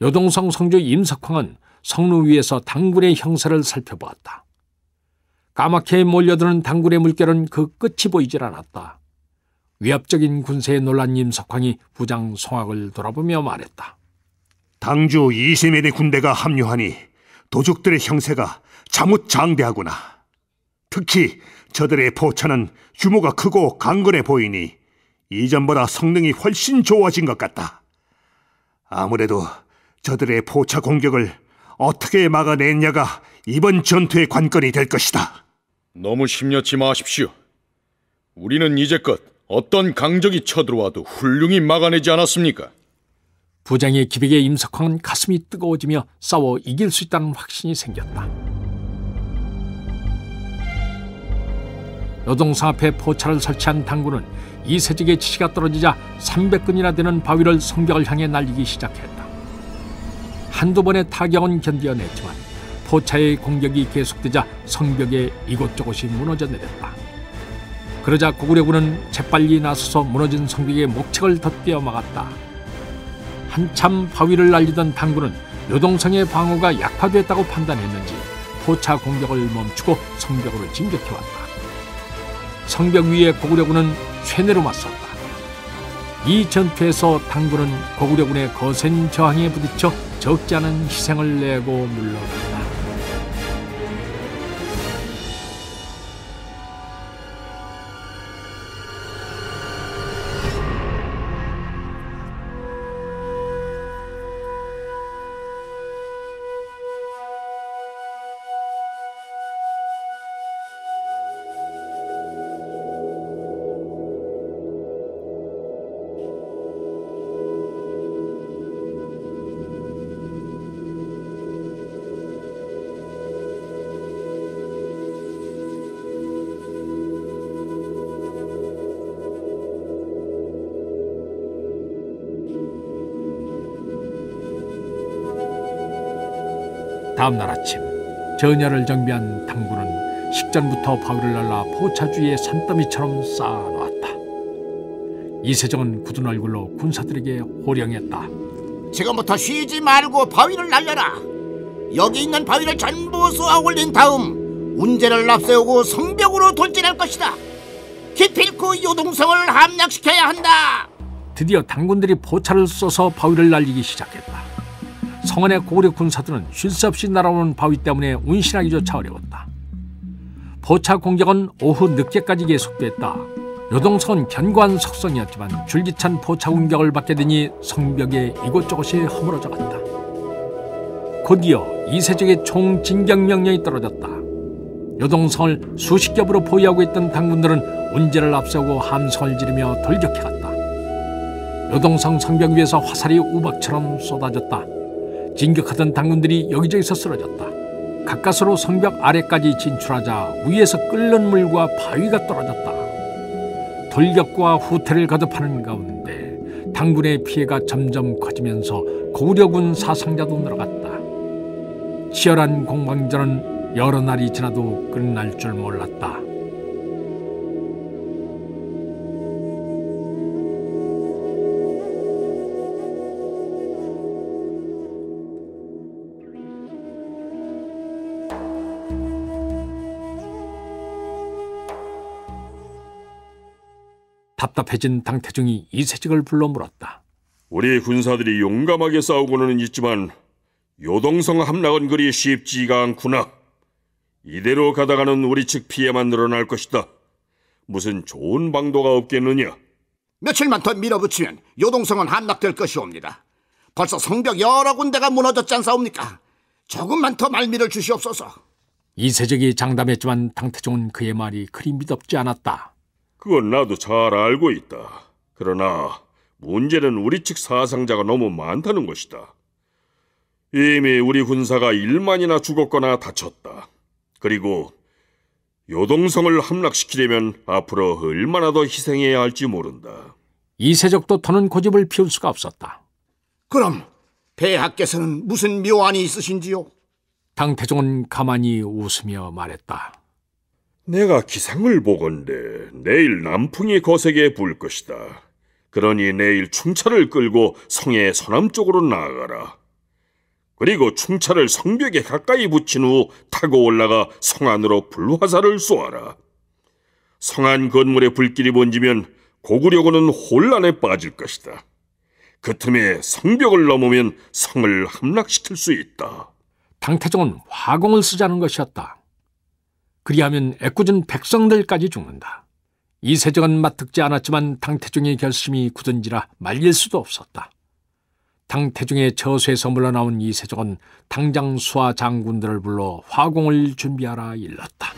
요동성 성주 임석황은 성루 위에서 당군의 형세를 살펴보았다. 까맣게 몰려드는 당군의 물결은 그 끝이 보이질 않았다. 위압적인 군세에 놀란 임석황이 부장 송악을 돌아보며 말했다. 당주 이세민의 군대가 합류하니 도적들의 형세가 자뭇 장대하구나. 특히 저들의 포차는 규모가 크고 강건해 보이니 이전보다 성능이 훨씬 좋아진 것 같다. 아무래도 저들의 포차 공격을 어떻게 막아냈냐가 이번 전투의 관건이 될 것이다. 너무 심려치 마십시오. 우리는 이제껏 어떤 강적이 쳐들어와도 훌륭히 막아내지 않았습니까? 부장의 기백에 임석황은 가슴이 뜨거워지며 싸워 이길 수 있다는 확신이 생겼다. 요동성 앞에 포차를 설치한 당군은 이세직의 지시가 떨어지자 300근이나 되는 바위를 성벽을 향해 날리기 시작했다. 한두 번의 타격은 견뎌냈지만 포차의 공격이 계속되자 성벽의 이곳저곳이 무너져 내렸다. 그러자 고구려군은 재빨리 나서서 무너진 성벽의 목책을 덧대어 막았다. 한참 바위를 날리던 당군은 요동성의 방어가 약화됐다고 판단했는지 포차 공격을 멈추고 성벽으로 진격해왔다. 성벽 위에 고구려군은 쇠뇌로 맞섰다. 이 전투에서 당군은 고구려군의 거센 저항에 부딪혀 적지 않은 희생을 내고 물러간다. 다음 날 아침 전열을 정비한 당군은 식전부터 바위를 날라 포차 주위에 산더미처럼 쌓아놓았다. 이세종은 굳은 얼굴로 군사들에게 호령했다. 지금부터 쉬지 말고 바위를 날려라. 여기 있는 바위를 전부 쏘아 올린 다음 운제를 앞세우고 성벽으로 돌진할 것이다. 기필코 요동성을 함락시켜야 한다. 드디어 당군들이 포차를 쏘서 바위를 날리기 시작했다. 성안의 고구려 군사들은 쉴 새 없이 날아오는 바위 때문에 운신하기조차 어려웠다. 포차 공격은 오후 늦게까지 계속됐다. 요동성은 견고한 석성이었지만 줄기찬 포차 공격을 받게 되니 성벽에 이곳저곳이 허물어져 갔다. 곧이어 이세적의 총 진격 명령이 떨어졌다. 요동성을 수십 겹으로 포위하고 있던 당군들은 운제를 앞세우고 함성을 지르며 돌격해갔다. 요동성 성벽 위에서 화살이 우박처럼 쏟아졌다. 진격하던 당군들이 여기저기서 쓰러졌다. 가까스로 성벽 아래까지 진출하자 위에서 끓는 물과 바위가 떨어졌다. 돌격과 후퇴를 거듭하는 가운데 당군의 피해가 점점 커지면서 고구려군 사상자도 늘어갔다. 치열한 공방전은 여러 날이 지나도 끝날 줄 몰랐다. 답답해진 당태종이 이세직을 불러 물었다. 우리 군사들이 용감하게 싸우고는 있지만 요동성 함락은 그리 쉽지가 않구나. 이대로 가다가는 우리 측 피해만 늘어날 것이다. 무슨 좋은 방도가 없겠느냐? 며칠만 더 밀어붙이면 요동성은 함락될 것이옵니다. 벌써 성벽 여러 군데가 무너졌지 않사옵니까? 조금만 더 말미를 주시옵소서. 이세직이 장담했지만 당태종은 그의 말이 그리 믿었지 않았다. 그건 나도 잘 알고 있다. 그러나 문제는 우리 측 사상자가 너무 많다는 것이다. 이미 우리 군사가 1만이나 죽었거나 다쳤다. 그리고 요동성을 함락시키려면 앞으로 얼마나 더 희생해야 할지 모른다. 이세적도 더는 고집을 피울 수가 없었다. 그럼 폐하께서는 무슨 묘안이 있으신지요? 당태종은 가만히 웃으며 말했다. 내가 기상을 보건대 내일 남풍이 거세게 불 것이다. 그러니 내일 충차를 끌고 성의 서남쪽으로 나아가라. 그리고 충차를 성벽에 가까이 붙인 후 타고 올라가 성 안으로 불화살을 쏘아라. 성 안 건물에 불길이 번지면 고구려군은 혼란에 빠질 것이다. 그 틈에 성벽을 넘으면 성을 함락시킬 수 있다. 당태종은 화공을 쓰자는 것이었다. 그리하면 애꿎은 백성들까지 죽는다. 이세적은 맞듣지 않았지만 당태종의 결심이 굳은지라 말릴 수도 없었다. 당태종의 저수에서 물러나온 이세적은 당장 수하 장군들을 불러 화공을 준비하라 일렀다.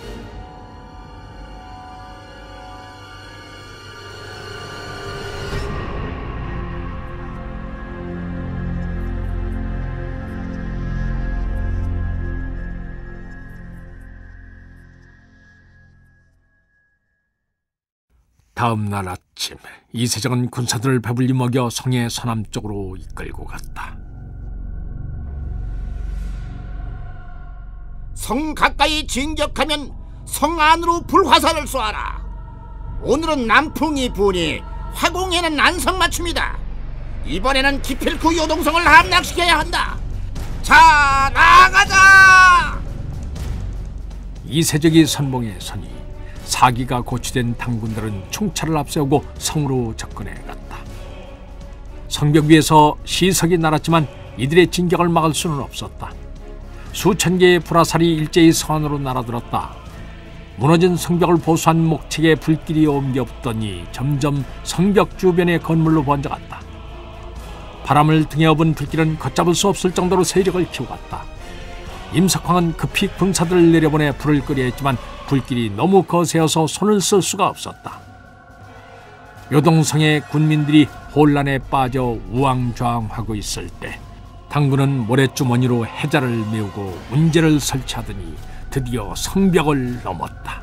다음 날 아침 이세적은 군사들을 배불리 먹여 성의 서남쪽으로 이끌고 갔다. 성 가까이 진격하면 성 안으로 불화살을 쏘아라. 오늘은 남풍이 부니 화공에는 안성맞춤이다. 이번에는 기필코 요동성을 함락시켜야 한다. 자, 나가자! 이세적이 선봉에 서니 사기가 고취된 당군들은 충차를 앞세우고 성으로 접근해 갔다. 성벽 위에서 시석이 날았지만 이들의 진격을 막을 수는 없었다. 수천 개의 불화살이 일제히 성 안으로 날아들었다. 무너진 성벽을 보수한 목책에 불길이 옮겨 붙더니 점점 성벽 주변의 건물로 번져갔다. 바람을 등에 업은 불길은 걷잡을 수 없을 정도로 세력을 키워갔다. 임석황은 급히 군사들을 내려보내 불을 끄려 했지만 불길이 너무 거세어서 손을 쓸 수가 없었다. 요동성의 군민들이 혼란에 빠져 우왕좌왕하고 있을 때 당군은 모래주머니로 해자를 메우고 운제를 설치하더니 드디어 성벽을 넘었다.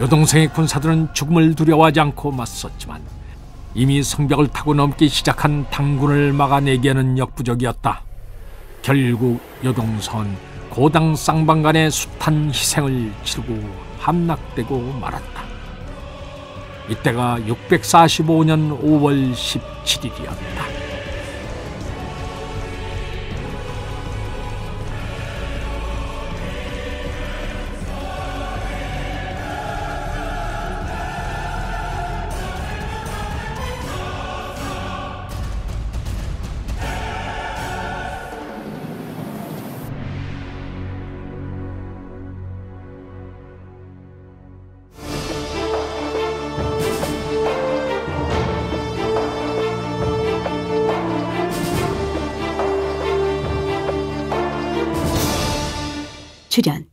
요동성의 군사들은 죽음을 두려워하지 않고 맞섰지만 이미 성벽을 타고 넘기 시작한 당군을 막아내기에는 역부족이었다. 결국 요동성은 고당 쌍방간의 숱한 희생을 치르고 함락되고 말았다. 이때가 645년 5월 17일이었다. 출연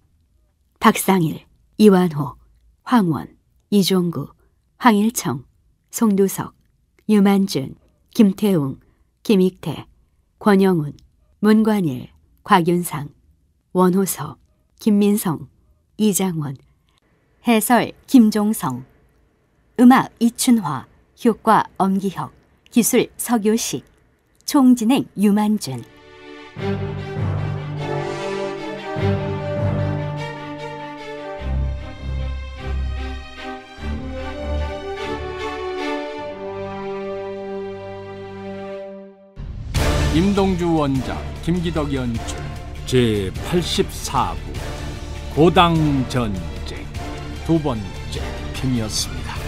박상일, 이완호, 황원, 이종구, 황일청, 송두석, 유만준, 김태웅, 김익태, 권영훈, 문관일, 곽윤상, 원호서, 김민성, 이장원. 해설 김종성. 음악 이춘화. 효과 엄기혁. 기술 서교식. 총진행 유만준. 임동주 원작, 김기덕 연출, 제84부 고당 전쟁 두 번째 편이었습니다.